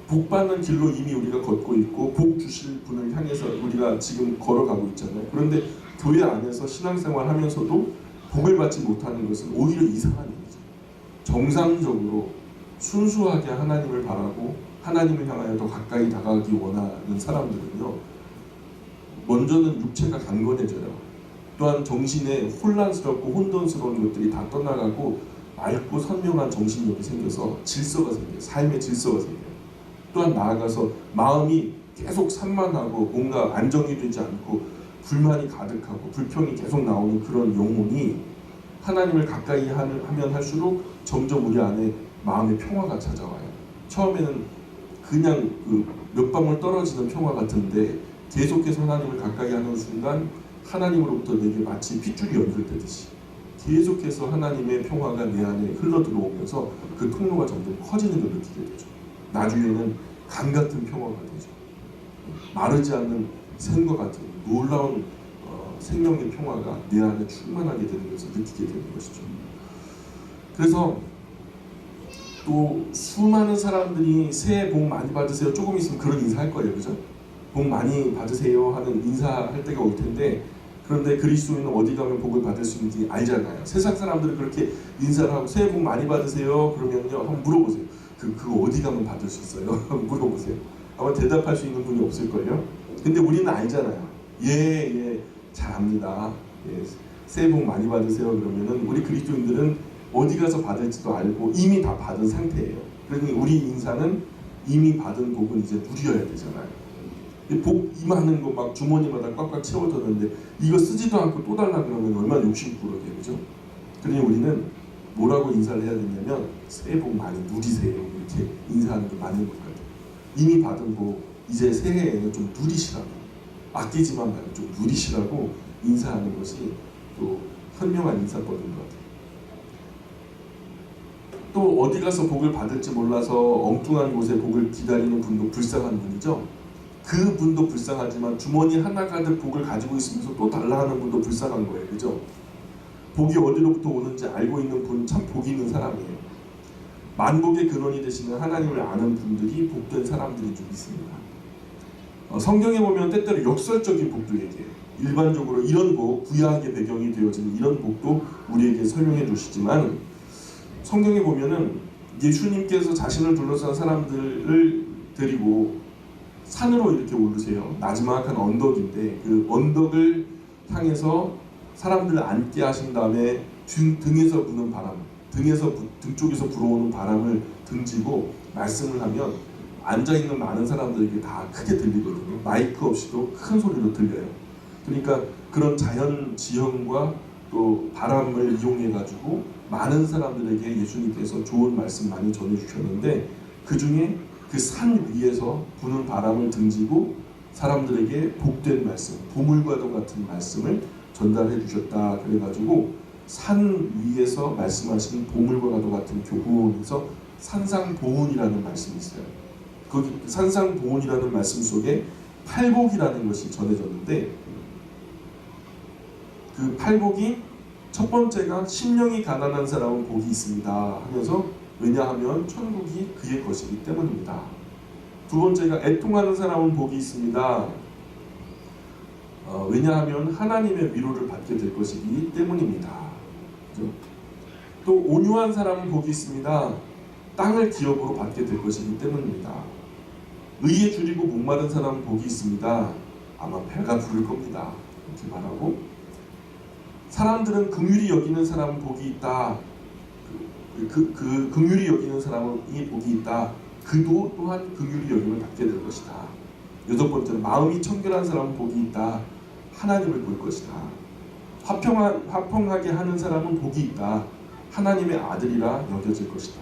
복 받는 길로 이미 우리가 걷고 있고 복 주실 분을 향해서 우리가 지금 걸어가고 있잖아요. 그런데 교회 안에서 신앙생활 하면서도 복을 받지 못하는 것은 오히려 이상한 일이죠. 정상적으로 순수하게 하나님을 바라고 하나님을 향하여 더 가까이 다가가기 원하는 사람들은요, 먼저는 육체가 강건해져요. 또한 정신에 혼란스럽고 혼돈스러운 것들이 다 떠나가고 맑고 선명한 정신력이 생겨서 질서가 생겨요. 삶의 질서가 생겨요. 또한 나아가서 마음이 계속 산만하고 뭔가 안정이 되지 않고 불만이 가득하고 불평이 계속 나오는 그런 영혼이 하나님을 가까이 하면 할수록 점점 우리 안에 마음의 평화가 찾아와요. 처음에는 그냥 몇 방울 떨어지는 평화 같은데 계속해서 하나님을 가까이 하는 순간 하나님으로부터 내게 마치 핏줄이 연결되듯이 계속해서 하나님의 평화가 내 안에 흘러 들어오면서 그 통로가 점점 커지는 걸 느끼게 되죠. 나중에는 강 같은 평화가 되죠. 마르지 않는 샘과 같은 놀라운 생명의 평화가 내 안에 충만하게 되는 것을 느끼게 되는 것이죠. 그래서 또 수많은 사람들이 새해 복 많이 받으세요. 조금 있으면 그런 인사할 거예요. 그죠? 복 많이 받으세요 하는 인사할 때가 올 텐데, 그런데 그리스도인은 어디 가면 복을 받을 수 있는지 알잖아요. 세상 사람들은 그렇게 인사를 하고 새해 복 많이 받으세요 그러면요, 한번 물어보세요. 그거 어디 가면 받을 수 있어요? 한번 물어보세요. 아마 대답할 수 있는 분이 없을걸요. 근데 우리는 알잖아요. 예, 잘 압니다. 예, 새해 복 많이 받으세요 그러면은 우리 그리스도인들은 어디 가서 받을지도 알고 이미 다 받은 상태예요. 그러니 우리 인사는 이미 받은 복은 이제 누려야 되잖아요. 복 임하는 거 막 주머니마다 꽉꽉 채워졌는데 이거 쓰지도 않고 또 달라 그러면 얼마나 욕심부르게, 그죠? 그러니 우리는 뭐라고 인사를 해야 되냐면 새해 복 많이 누리세요 이렇게 인사하는 게 맞는 것 같아요. 이미 받은 복 이제 새해에는 좀 누리시라고, 아끼지만 말고 좀 누리시라고 인사하는 것이 또 현명한 인사법인 것 같아요. 또 어디 가서 복을 받을지 몰라서 엉뚱한 곳에 복을 기다리는 분도 불쌍한 분이죠. 그 분도 불쌍하지만 주머니 하나 가득 복을 가지고 있으면서 또 달라 하는 분도 불쌍한 거예요. 그죠? 복이 어디로부터 오는지 알고 있는 분 참 복 있는 사람이에요. 만복의 근원이 되시는 하나님을 아는 분들이 복된 사람들이 좀 있습니다. 성경에 보면 때때로 역설적인 복도 얘기해요. 일반적으로 이런 복, 구약의 배경이 되어지는 이런 복도 우리에게 설명해 주시지만, 성경에 보면은 예수님께서 자신을 둘러싼 사람들을 데리고 산으로 이렇게 오르세요. 나지막한 언덕인데 그 언덕을 향해서 사람들을 앉게 하신 다음에 등에서 부는 바람, 등 쪽에서 불어오는 바람을 등지고 말씀을 하면 앉아있는 많은 사람들에게 다 크게 들리거든요. 마이크 없이도 큰 소리로 들려요. 그러니까 그런 자연 지형과 또 바람을 이용해 가지고 많은 사람들에게 예수님께서 좋은 말씀 많이 전해주셨는데, 그 중에 그 산 위에서 부는 바람을 등지고 사람들에게 복된 말씀, 보물과도 같은 말씀을 전달해 주셨다. 그래가지고 산 위에서 말씀하신 보물과도 같은 교훈에서 산상보훈이라는 말씀이 있어요. 거기 산상보훈이라는 말씀 속에 팔복이라는 것이 전해졌는데, 그 팔복이 첫 번째가 심령이 가난한 사람은 복이 있습니다 하면서, 왜냐하면 천국이 그의 것이기 때문입니다. 두 번째가 애통하는 사람은 복이 있습니다. 왜냐하면 하나님의 위로를 받게 될 것이기 때문입니다. 그렇죠? 또 온유한 사람은 복이 있습니다. 땅을 기업으로 받게 될 것이기 때문입니다. 의에 줄이고 목마른 사람은 복이 있습니다. 아마 배가 부를 겁니다. 이렇게 말하고, 사람들은 긍휼히 여기는 사람은 복이 있다. 그 긍휼히 여기는 사람은 이 복이 있다. 그도 또한 긍휼히 여김을 받게 될 것이다. 8번째는 마음이 청결한 사람은 복이 있다. 하나님을 볼 것이다. 화평하게 하는 사람은 복이 있다. 하나님의 아들이라 여겨질 것이다.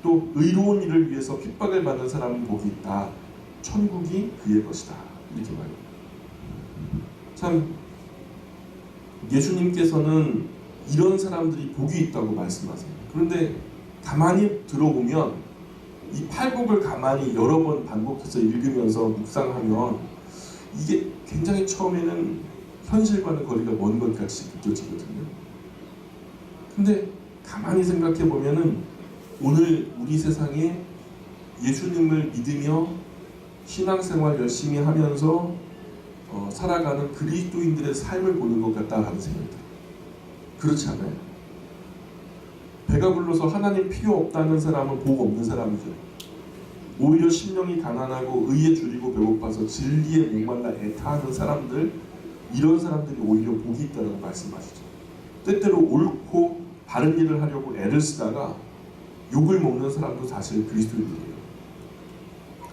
또 의로운 일을 위해서 핍박을 받는 사람은 복이 있다. 천국이 그의 것이다. 이렇게 말해요. 참 예수님께서는 이런 사람들이 복이 있다고 말씀하세요. 그런데 가만히 들어보면 이 팔복을 가만히 여러 번 반복해서 읽으면서 묵상하면 이게 굉장히 처음에는 현실과는 거리가 먼 것 같이 느껴지거든요. 근데 가만히 생각해 보면은 오늘 우리 세상에 예수님을 믿으며 신앙생활 열심히 하면서 살아가는 그리스도인들의 삶을 보는 것 같다라는 생각이 들어요. 그렇지 않아요? 배가 불러서 하나님 필요 없다는 사람은 복 없는 사람이죠. 오히려 심령이 가난하고 의에 줄이고 배고파서 진리에 목말라 애타하는 사람들, 이런 사람들이 오히려 복이 있다고 말씀하시죠. 때때로 옳고 바른 일을 하려고 애를 쓰다가 욕을 먹는 사람도 사실 그리스도인이에요.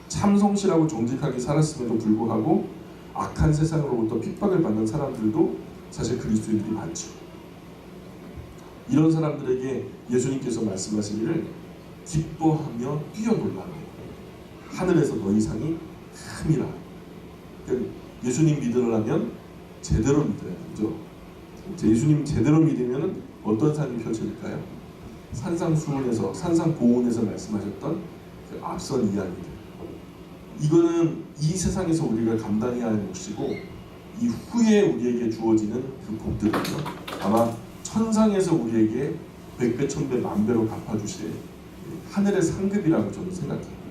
참 성실하고 정직하게 살았음에도 불구하고 악한 세상으로부터 핍박을 받는 사람들도 사실 그리스도인들이 많죠. 이런 사람들에게 예수님께서 말씀하시기를 기뻐하며 뛰어놀라라. 하늘에서 너희 상이 큼이라. 그러니까 예수님 믿으려면 제대로 믿어야 되죠. 예수님 제대로 믿으면 어떤 삶이 펼쳐질까요? 산상수훈에서 산상보훈에서 말씀하셨던 그 앞선 이야기들. 이거는 이 세상에서 우리가 감당해야 할 몫이고 이 후에 우리에게 주어지는 그 복들은요, 아마 천상에서 우리에게 100배, 1000배, 만배로 갚아주실 하늘의 상급이라고 저는 생각해요.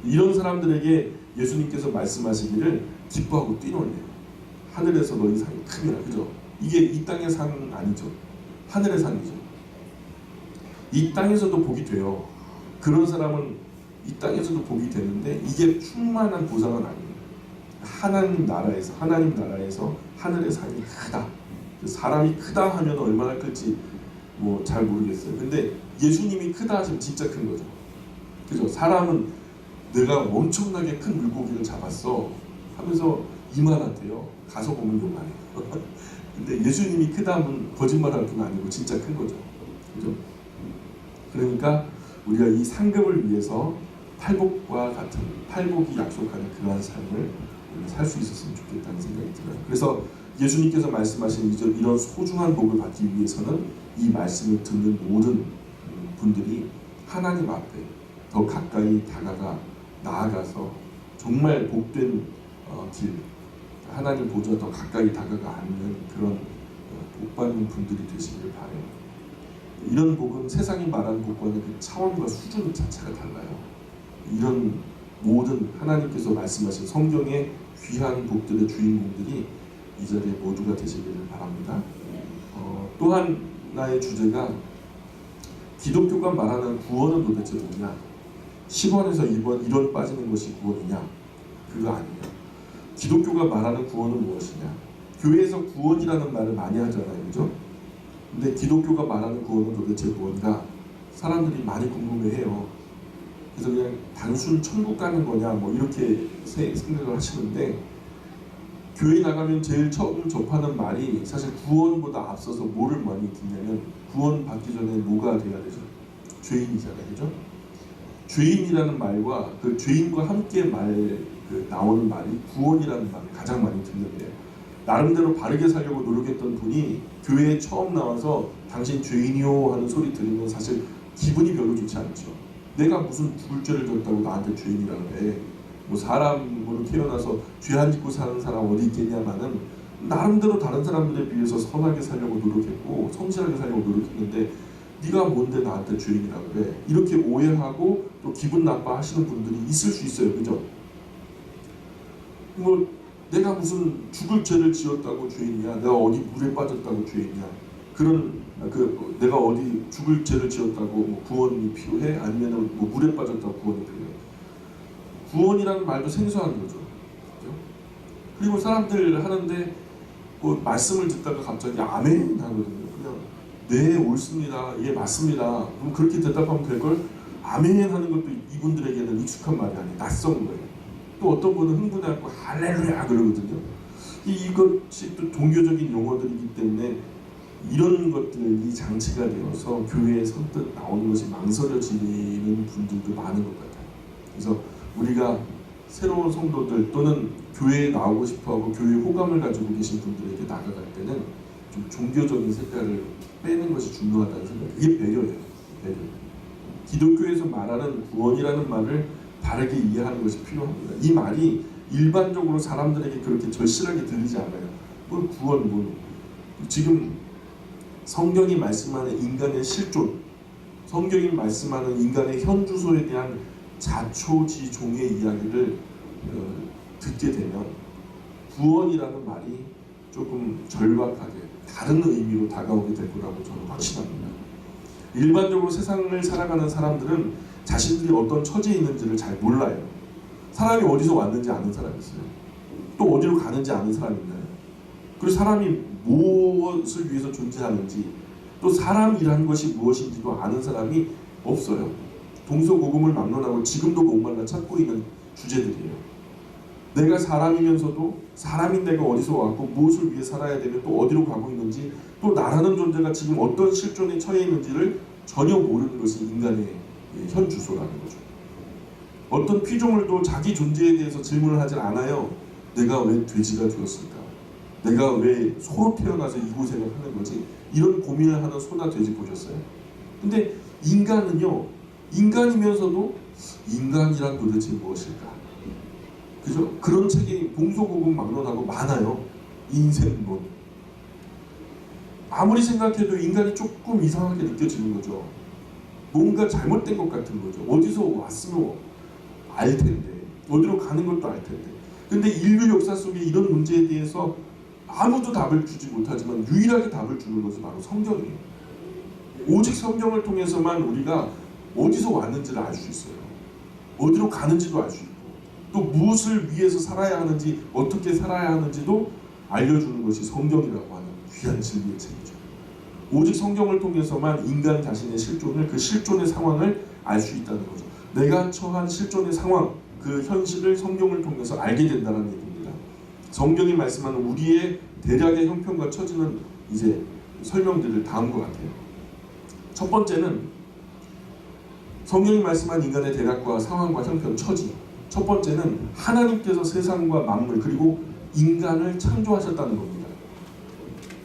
이런 사람들에게 예수님께서 말씀하시기를 기뻐하고 뛰놀래요. 하늘에서 너희 상이 큼이라. 그죠? 이게 이 땅의 상 아니죠. 하늘의 상이죠. 이 땅에서도 복이 돼요. 그런 사람은 이 땅에서도 복이 되는데 이게 충만한 보상은 아니에요. 하나님 나라에서 하늘의 상이 크다. 사람이 크다 하면 얼마나 클지 뭐 잘 모르겠어요. 근데 예수님이 크다 하시면 진짜 큰 거죠. 그죠? 사람은 내가 엄청나게 큰 물고기를 잡았어 하면서 이만한데요. 가서 보면 요만해요. 근데 예수님이 크다 하면 거짓말할 건 아니고 진짜 큰 거죠. 그죠? 그러니까 우리가 이 상급을 위해서 팔복과 같은 팔복이 약속하는 그러한 삶을 살 수 있었으면 좋겠다는 생각이 들어요. 그래서 예수님께서 말씀하신 이런 소중한 복을 받기 위해서는 이 말씀을 듣는 모든 분들이 하나님 앞에 더 가까이 나아가서 정말 복된 길, 하나님 보좌 더 가까이 다가가 앉는 그런 복받는 분들이 되시길 바라요. 이런 복은 세상이 말하는 복과는 그 차원과 수준 자체가 달라요. 이런 모든 하나님께서 말씀하신 성경의 귀한 복들의 주인공들이 이 자리에 모두가 되시기를 바랍니다. 또 하나의 주제가 기독교가 말하는 구원은 도대체 뭐냐? 10원에서 1원 빠지는 것이 구원이냐? 그거 아니에요. 기독교가 말하는 구원은 무엇이냐? 교회에서 구원이라는 말을 많이 하잖아요. 그죠? 근데 기독교가 말하는 구원은 도대체 무엇인가? 사람들이 많이 궁금해해요. 그래서 그냥 단순 천국 가는 거냐 뭐 이렇게 생각을 하시는데, 교회 나가면 제일 처음 접하는 말이 사실 구원보다 앞서서 뭐를 많이 듣냐면, 구원 받기 전에 뭐가 돼야 되죠? 죄인이잖아요. 그죠? 죄인이라는 말과 그 죄인과 함께 나오는 말이 구원이라는 말을 가장 많이 듣는데요. 나름대로 바르게 살려고 노력했던 분이 교회에 처음 나와서 당신 죄인이요 하는 소리 들으면 사실 기분이 별로 좋지 않죠. 내가 무슨 죽을 죄를 졌다고 나한테 죄인이라고 해. 뭐 사람으로 태어나서 죄 안 짓고 사는 사람 어디 있겠냐마는 나름대로 다른 사람들에 비해서 선하게 살려고 노력했고 성실하게 살려고 노력했는데 네가 뭔데 나한테 죄인이라고 해. 이렇게 오해하고 또 기분 나빠하시는 분들이 있을 수 있어요. 그죠? 뭐 내가 무슨 죽을 죄를 지었다고 죄인이야? 내가 어디 물에 빠졌다고 죄인이야? 내가 어디 죽을 죄를 지었다고 뭐 구원이 필요해? 아니면은 뭐 물에 빠졌다고 구원이 필요해? 구원이라는 말도 생소한 거죠. 그렇죠? 그리고 사람들 하는데 뭐 말씀을 듣다가 갑자기 아멘 하거든요. 그냥 네 옳습니다. 예 맞습니다. 그럼 그렇게 대답하면 될 걸 아멘 하는 것도 이분들에게는 익숙한 말이 아니에요. 낯선 거예요. 또 어떤 분은 흥분해갖고 할렐루야 그러거든요. 이것이 또 종교적인 용어들이기 때문에 이런 것들이 장치가 되어서 교회에 선뜻 나오는 것이 망설여지는 분들도 많은 것 같아요. 그래서 우리가 새로운 성도들 또는 교회에 나오고 싶어하고 교회에 호감을 가지고 계신 분들에게 나가갈 때는 좀 종교적인 색깔을 빼는 것이 중요하다는 생각. 그게 배려예요. 배려. 기독교에서 말하는 구원이라는 말을 다르게 이해하는 것이 필요합니다. 이 말이 일반적으로 사람들에게 그렇게 절실하게 들리지 않아요. 뭘 구원, 뭐 지금 성경이 말씀하는 인간의 실존, 성경이 말씀하는 인간의 현주소에 대한 자초지종의 이야기를 듣게 되면 구원이라는 말이 조금 절박하게 다른 의미로 다가오게 될 거라고 저는 확신합니다. 일반적으로 세상을 살아가는 사람들은 자신들이 어떤 처지에 있는지를 잘 몰라요. 사람이 어디서 왔는지 아는 사람이 있어요. 또 어디로 가는지 아는 사람이 있나요? 그리고 사람이 무엇을 위해서 존재하는지 또 사람이라는 것이 무엇인지도 아는 사람이 없어요. 동서고금을 막론하고 지금도 목말라 찾고 있는 주제들이에요. 내가 사람이면서도 사람인 내가 어디서 왔고 무엇을 위해 살아야 되며 또 어디로 가고 있는지 또 나라는 존재가 지금 어떤 실존에 처해 있는지를 전혀 모르는 것이 인간의 현 주소라는 거죠. 어떤 피조물도 자기 존재에 대해서 질문을 하질 않아요. 내가 왜 돼지가 되었을까? 내가 왜 소로 태어나서 이곳에 하는 거지? 이런 고민을 하는 소나 돼지 보셨어요? 근데 인간은요, 인간이면서도 인간이란 도대체 무엇일까? 그죠? 그런 책이 동서고금 막론하고 많아요. 인생론. 아무리 생각해도 인간이 조금 이상하게 느껴지는 거죠. 뭔가 잘못된 것 같은 거죠. 어디서 왔으면 알 텐데, 어디로 가는 것도 알 텐데. 근데 인류 역사 속에 이런 문제에 대해서 아무도 답을 주지 못하지만 유일하게 답을 주는 것이 바로 성경이에요. 오직 성경을 통해서만 우리가 어디서 왔는지를 알 수 있어요. 어디로 가는지도 알 수 있고 또 무엇을 위해서 살아야 하는지 어떻게 살아야 하는지도 알려주는 것이 성경이라고 하는 귀한 진리의 책이죠. 오직 성경을 통해서만 인간 자신의 실존을 그 실존의 상황을 알 수 있다는 거죠. 내가 처한 실존의 상황, 그 현실을 성경을 통해서 알게 된다는 얘기입니다. 성경이 말씀하는 우리의 대략의 형편과 처지는 이제 설명드릴 다음과 같아요. 첫 번째는 성경이 말씀한 인간의 대략과 상황과 형편, 처지. 첫 번째는 하나님께서 세상과 만물 그리고 인간을 창조하셨다는 겁니다.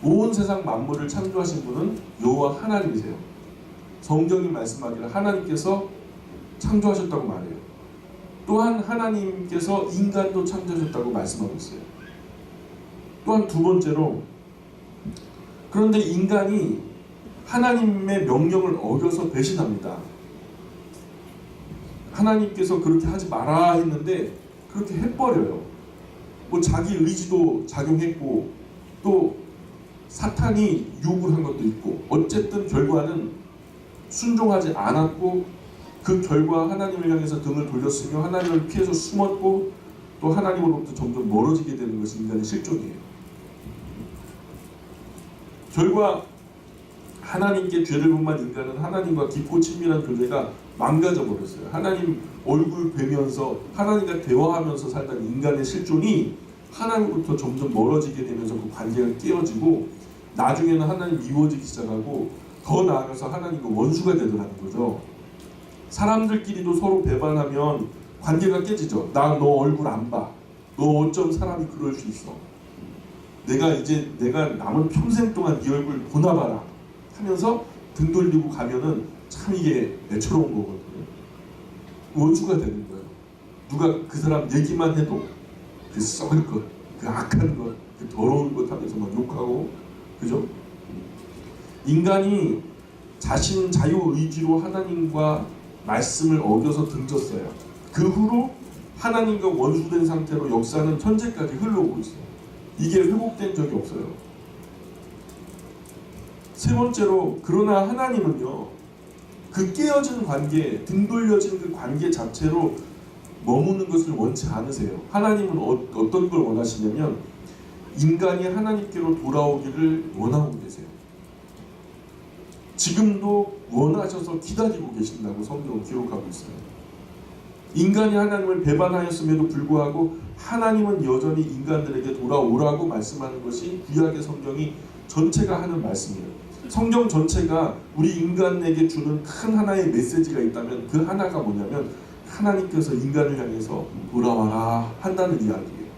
온 세상 만물을 창조하신 분은 여호와 하나님이세요. 성경이 말씀하기를 하나님께서 창조하셨다고 말해요. 또한 하나님께서 인간도 창조하셨다고 말씀하고 있어요. 또한 두 번째로 그런데 인간이 하나님의 명령을 어겨서 배신합니다. 하나님께서 그렇게 하지 마라 했는데 그렇게 해버려요. 뭐 자기 의지도 작용했고 또 사탄이 유혹을 한 것도 있고 어쨌든 결과는 순종하지 않았고 그 결과 하나님을 향해서 등을 돌렸으며 하나님을 피해서 숨었고 또 하나님으로부터 점점 멀어지게 되는 것이 인간의 실존이에요. 결과 하나님께 죄를 범한 인간은 하나님과 깊고 친밀한 교제가 망가져 버렸어요. 하나님 얼굴 뵈면서 하나님과 대화하면서 살던 인간의 실존이 하나님부터 점점 멀어지게 되면서 그 관계가 깨어지고 나중에는 하나님 미워지기 시작하고 더 나아가서 하나님과 원수가 되더라는 거죠. 사람들끼리도 서로 배반하면 관계가 깨지죠. 나 너 얼굴 안 봐. 너 어쩜 사람이 그럴 수 있어. 내가 남은 평생 동안 네 얼굴 보나 봐라 하면서 등 돌리고 가면은 참 이게 애처로운 거거든요. 원수가 되는 거예요. 누가 그 사람 얘기만 해도 그 썩을 것, 그 악한 것, 그 더러운 것 하면서 막 욕하고, 그죠? 인간이 자신 자유의지로 하나님과 말씀을 어겨서 등졌어요. 그 후로 하나님과 원수된 상태로 역사는 현재까지 흘러오고 있어요. 이게 회복된 적이 없어요. 세 번째로 그러나 하나님은요. 그 깨어진 관계, 등 돌려진 그 관계 자체로 머무는 것을 원치 않으세요. 하나님은 어떤 걸 원하시냐면 인간이 하나님께로 돌아오기를 원하고 계세요. 지금도 원하셔서 기다리고 계신다고 성경은 기록하고 있어요. 인간이 하나님을 배반하였음에도 불구하고 하나님은 여전히 인간들에게 돌아오라고 말씀하는 것이 구약의 성경이 전체가 하는 말씀이에요. 성경 전체가 우리 인간에게 주는 큰 하나의 메시지가 있다면 그 하나가 뭐냐면 하나님께서 인간을 향해서 돌아와라 한다는 이야기예요.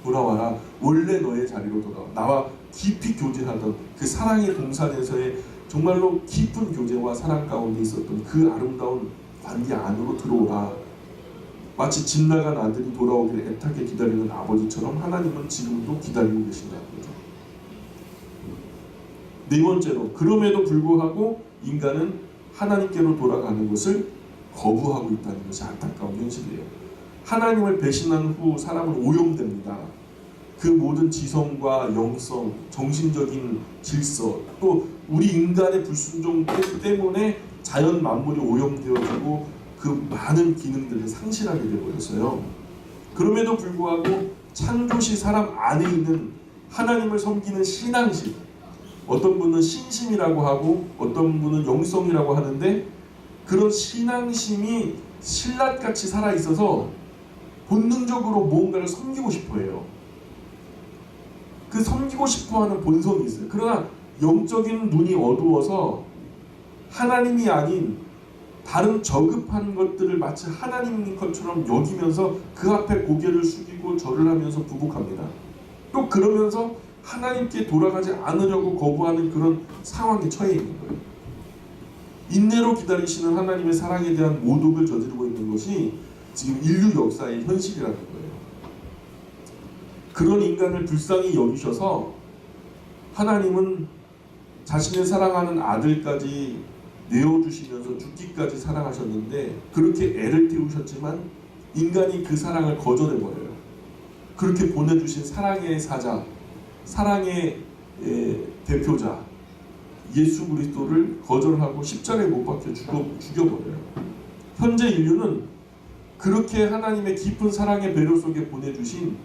돌아와라. 원래 너의 자리로 돌아와. 나와 깊이 교제하던 그 사랑의 동산에서의 정말로 깊은 교제와 사랑 가운데 있었던 그 아름다운 관계 안으로 들어오라. 마치 집 나간 아들이 돌아오기를 애타게 기다리는 아버지처럼 하나님은 지금도 기다리고 계신다는 거죠. 네 번째로, 그럼에도 불구하고 인간은 하나님께로 돌아가는 것을 거부하고 있다는 것이 안타까운 현실이에요. 하나님을 배신한 후 사람은 오염됩니다. 그 모든 지성과 영성, 정신적인 질서, 또 우리 인간의 불순종 때문에 자연 만물이 오염되어지고 그 많은 기능들을 상실하게 되어버렸어요. 그럼에도 불구하고 창조시 사람 안에 있는 하나님을 섬기는 신앙심, 어떤 분은 신심이라고 하고 어떤 분은 영성이라고 하는데, 그런 신앙심이 신라같이 살아있어서 본능적으로 무언가를 섬기고 싶어해요. 그 섬기고 싶어하는 본성이 있어요. 그러나 영적인 눈이 어두워서 하나님이 아닌 다른 저급한 것들을 마치 하나님인 것처럼 여기면서 그 앞에 고개를 숙이고 절을 하면서 부복합니다. 또 그러면서 하나님께 돌아가지 않으려고 거부하는 그런 상황에 처해 있는 거예요. 인내로 기다리시는 하나님의 사랑에 대한 모독을 저지르고 있는 것이 지금 인류 역사의 현실이라는 거예요. 그런 인간을 불쌍히 여기셔서 하나님은 자신을 사랑하는 아들까지 내어주시면서 죽기까지 사랑하셨는데, 그렇게 애를 태우셨지만 인간이 그 사랑을 거절해버려요. 그렇게 보내주신 사랑의 사자, 사랑의 대표자 예수 그리스도를 거절하고 십자가에 못 박혀 죽여버려요. 현재 인류는 그렇게 하나님의 깊은 사랑의 배려 속에 보내주신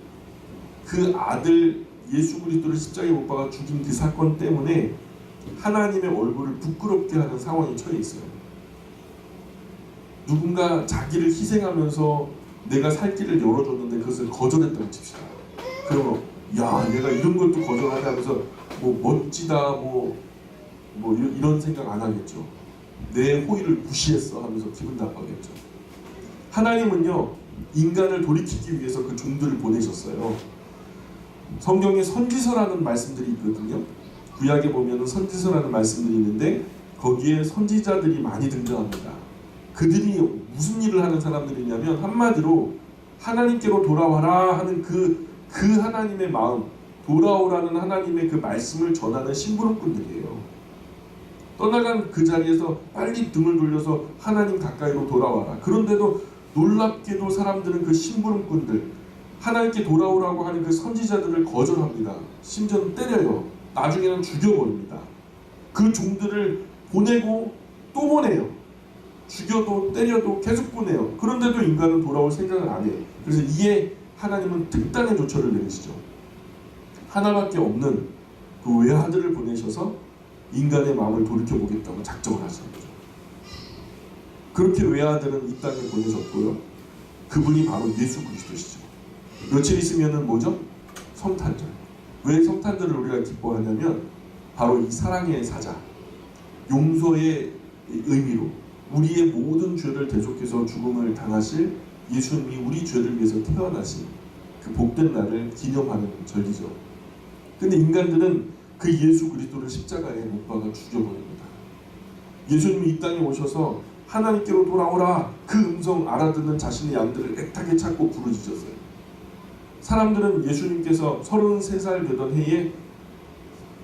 그 아들 예수 그리스도를 십자가에 못 박아 죽인 그 사건 때문에 하나님의 얼굴을 부끄럽게 하는 상황에 처해 있어요. 누군가 자기를 희생하면서 내가 살 길을 열어줬는데 그것을 거절했다고 칩시다. 그러면 야, 얘가 이런 걸 또 거절하냐 하면서 뭐 멋지다 뭐 이런 생각 안 하겠죠. 내 호의를 무시했어 하면서 기분 나빠겠죠. 하나님은요, 인간을 돌이키기 위해서 그 종들을 보내셨어요. 성경에 선지서라는 말씀들이 있거든요. 구약에 보면 선지서라는 말씀들이 있는데 거기에 선지자들이 많이 등장합니다. 그들이 무슨 일을 하는 사람들이냐면 한마디로 하나님께로 돌아와라 하는 그 하나님의 마음, 돌아오라는 하나님의 그 말씀을 전하는 심부름꾼들이에요. 떠나간 그 자리에서 빨리 등을 돌려서 하나님 가까이로 돌아와라. 그런데도 놀랍게도 사람들은 그 심부름꾼들, 하나님께 돌아오라고 하는 그 선지자들을 거절합니다. 심지어는 때려요. 나중에는 죽여버립니다. 그 종들을 보내고 또 보내요. 죽여도 때려도 계속 보내요. 그런데도 인간은 돌아올 생각을 안 해요. 그래서 이에 하나님은 특단의 조처를 내리시죠. 하나밖에 없는 그 외아들을 보내셔서 인간의 마음을 돌이켜보겠다고 작정을 하시는 거죠. 그렇게 외아들은 이 땅에 보내셨고요. 그분이 바로 예수 그리스도시죠. 며칠 있으면은 뭐죠? 성탄절. 왜 성탄절을 우리가 기뻐하냐면 바로 이 사랑의 사자, 용서의 의미로 우리의 모든 죄를 대속해서 죽음을 당하실 예수님이 우리 죄를 위해서 태어나신 그 복된 날을 기념하는 절기죠. 근데 인간들은 그 예수 그리스도를 십자가에 못 박아 죽여버립니다. 예수님이 이 땅에 오셔서 하나님께로 돌아오라 그 음성 알아듣는 자신의 양들을 애타게 찾고 부르짖었어요. 사람들은 예수님께서 33살 되던 해에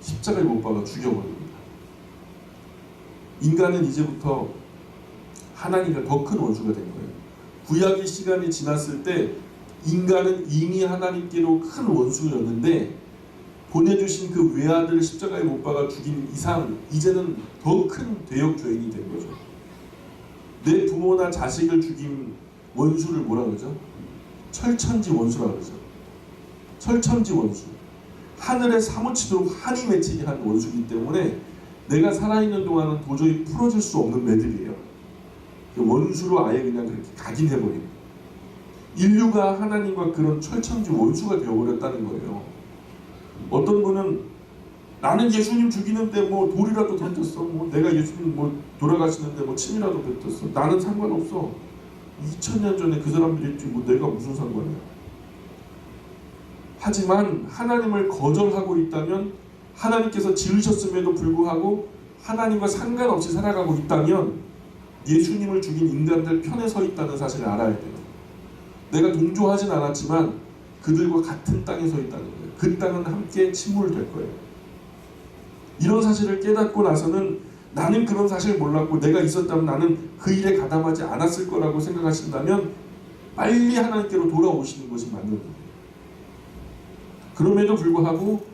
십자가에 못 박아 죽여버립니다. 인간은 이제부터 하나님과 더 큰 원수가 된 거예요. 구약의 시간이 지났을 때 인간은 이미 하나님께로 큰 원수였는데 보내주신 그 외아들을 십자가에 못 박아 죽인 이상 이제는 더 큰 대역 죄인이 된 거죠. 내 부모나 자식을 죽인 원수를 뭐라 그러죠? 철천지 원수라 그러죠. 철천지 원수. 하늘에 사무치도록 한이 맺히게 한 원수이기 때문에 내가 살아있는 동안은 도저히 풀어질 수 없는 매듭이에요. 원수로 아예 그냥 그렇게 각인해버린. 인류가 하나님과 그런 철천지 원수가 되어버렸다는 거예요. 어떤 분은 나는 예수님 죽이는데 뭐 돌이라도 던졌어, 뭐 내가 예수님 뭐 돌아가시는데 뭐 침이라도 뱉었어, 나는 상관없어. 2000년 전에 그 사람들이 했지 뭐 내가 무슨 상관이야. 하지만 하나님을 거절하고 있다면, 하나님께서 지으셨음에도 불구하고 하나님과 상관없이 살아가고 있다면 예수님을 죽인 인간들 편에 서 있다는 사실을 알아야 돼요. 내가 동조하진 않았지만 그들과 같은 땅에 서 있다는 거예요. 그 땅은 함께 침몰될 거예요. 이런 사실을 깨닫고 나서는 나는 그런 사실을 몰랐고 내가 있었다면 나는 그 일에 가담하지 않았을 거라고 생각하신다면 빨리 하나님께로 돌아오시는 것이 맞는 거예요. 그럼에도 불구하고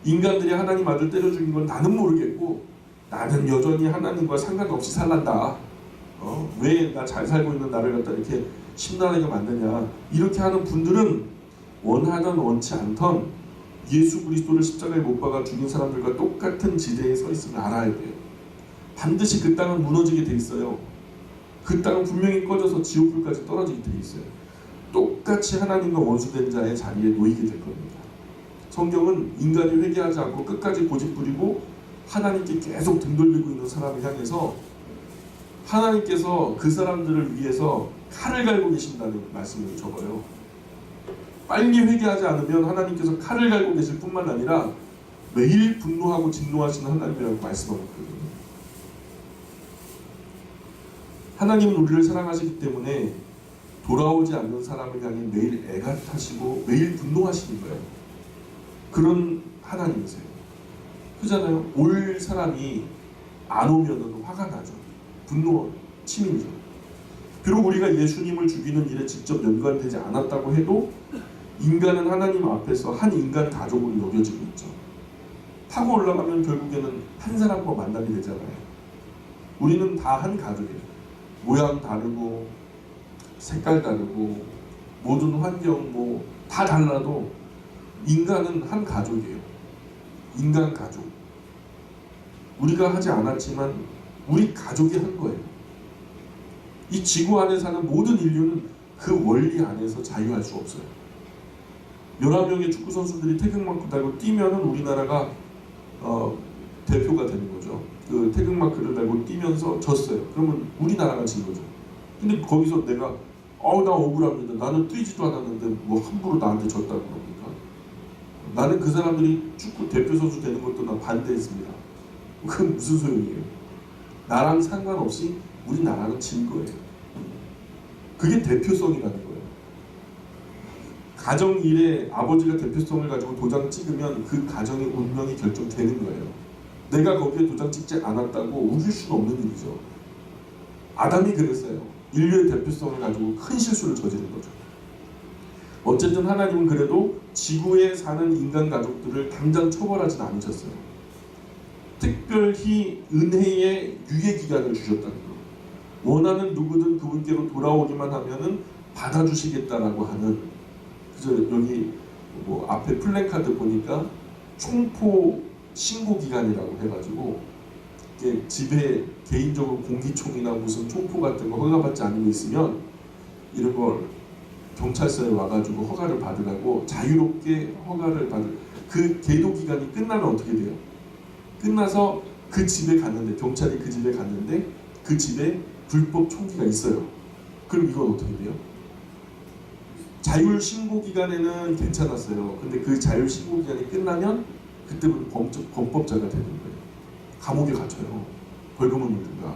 인간들이 하나님 아들 때려 죽인 건 나는 모르겠고 나는 여전히 하나님과 상관없이 살란다. 왜 나 잘 살고 있는 나를 갖다 이렇게 심란하게 만드냐. 이렇게 하는 분들은 원하던 원치 않던 예수 그리스도를 십자가에 못 박아 죽인 사람들과 똑같은 지대에 서 있음을 알아야 돼요. 반드시 그 땅은 무너지게 돼 있어요. 그 땅은 분명히 꺼져서 지옥불까지 떨어지게 돼 있어요. 똑같이 하나님과 원수된 자의 자리에 놓이게 될 겁니다. 성경은 인간이 회개하지 않고 끝까지 고집부리고 하나님께 계속 등 돌리고 있는 사람을 향해서 하나님께서 그 사람들을 위해서 칼을 갈고 계신다는 말씀을 적어요. 빨리 회개하지 않으면 하나님께서 칼을 갈고 계실 뿐만 아니라 매일 분노하고 진노하시는 하나님이라고 말씀하고 있거든요. 하나님은 우리를 사랑하시기 때문에 돌아오지 않는 사람을 향해 매일 애가 타시고 매일 분노하시는 거예요. 그런 하나님이세요. 그잖아요. 올 사람이 안 오면은 화가 나죠. 분노, 치밀죠. 비록 우리가 예수님을 죽이는 일에 직접 연관되지 않았다고 해도 인간은 하나님 앞에서 한 인간 가족으로 여겨지고 있죠. 타고 올라가면 결국에는 한 사람과 만남이 되잖아요. 우리는 다 한 가족이에요. 모양 다르고 색깔 다르고 모든 환경 뭐 다 달라도 인간은 한 가족이에요. 인간 가족. 우리가 하지 않았지만 우리 가족이 한 거예요. 이 지구 안에 사는 모든 인류는 그 원리 안에서 자유할 수 없어요. 11명의 축구 선수들이 태극마크 달고 뛰면은 우리나라가 대표가 되는 거죠. 그 태극마크를 달고 뛰면서 졌어요. 그러면 우리나라가 진 거죠. 근데 거기서 내가 나 억울합니다. 나는 뛰지도 않았는데 뭐 함부로 나한테 졌다고 그럽니까? 나는 그 사람들이 축구 대표 선수 되는 것도 나 반대했습니다. 그건 무슨 소용이에요? 나랑 상관없이 우리나라는 진 거예요. 그게 대표성이라는 거예요. 가정 일에 아버지가 대표성을 가지고 도장 찍으면 그 가정의 운명이 결정되는 거예요. 내가 거기에 도장 찍지 않았다고 우길 수는 없는 일이죠. 아담이 그랬어요. 인류의 대표성을 가지고 큰 실수를 저지른 거죠. 어쨌든 하나님은 그래도 지구에 사는 인간 가족들을 당장 처벌하진 않으셨어요. 특별히 은혜의 유예기간을 주셨다는 거예요. 원하는 누구든 그분께로 돌아오기만 하면은 받아주시겠다라고 하는, 그래서 여기 뭐 앞에 플랜카드 보니까 총포 신고기간이라고 해가지고 이게 집에 개인적으로 공기총이나 무슨 총포 같은 거 허가받지 않은 게 있으면 이런 걸 경찰서에 와가지고 허가를 받으라고 자유롭게 허가를 받을, 그 계도 기간이 끝나면 어떻게 돼요? 끝나서 그 집에 갔는데, 경찰이 그 집에 갔는데 그 집에 불법 총기가 있어요. 그럼 이건 어떻게 돼요? 자율 신고 기간에는 괜찮았어요. 근데 그 자율 신고 기간이 끝나면 그때부터 범법자가 되는 거예요. 감옥에 갇혀요. 벌금을 물든가.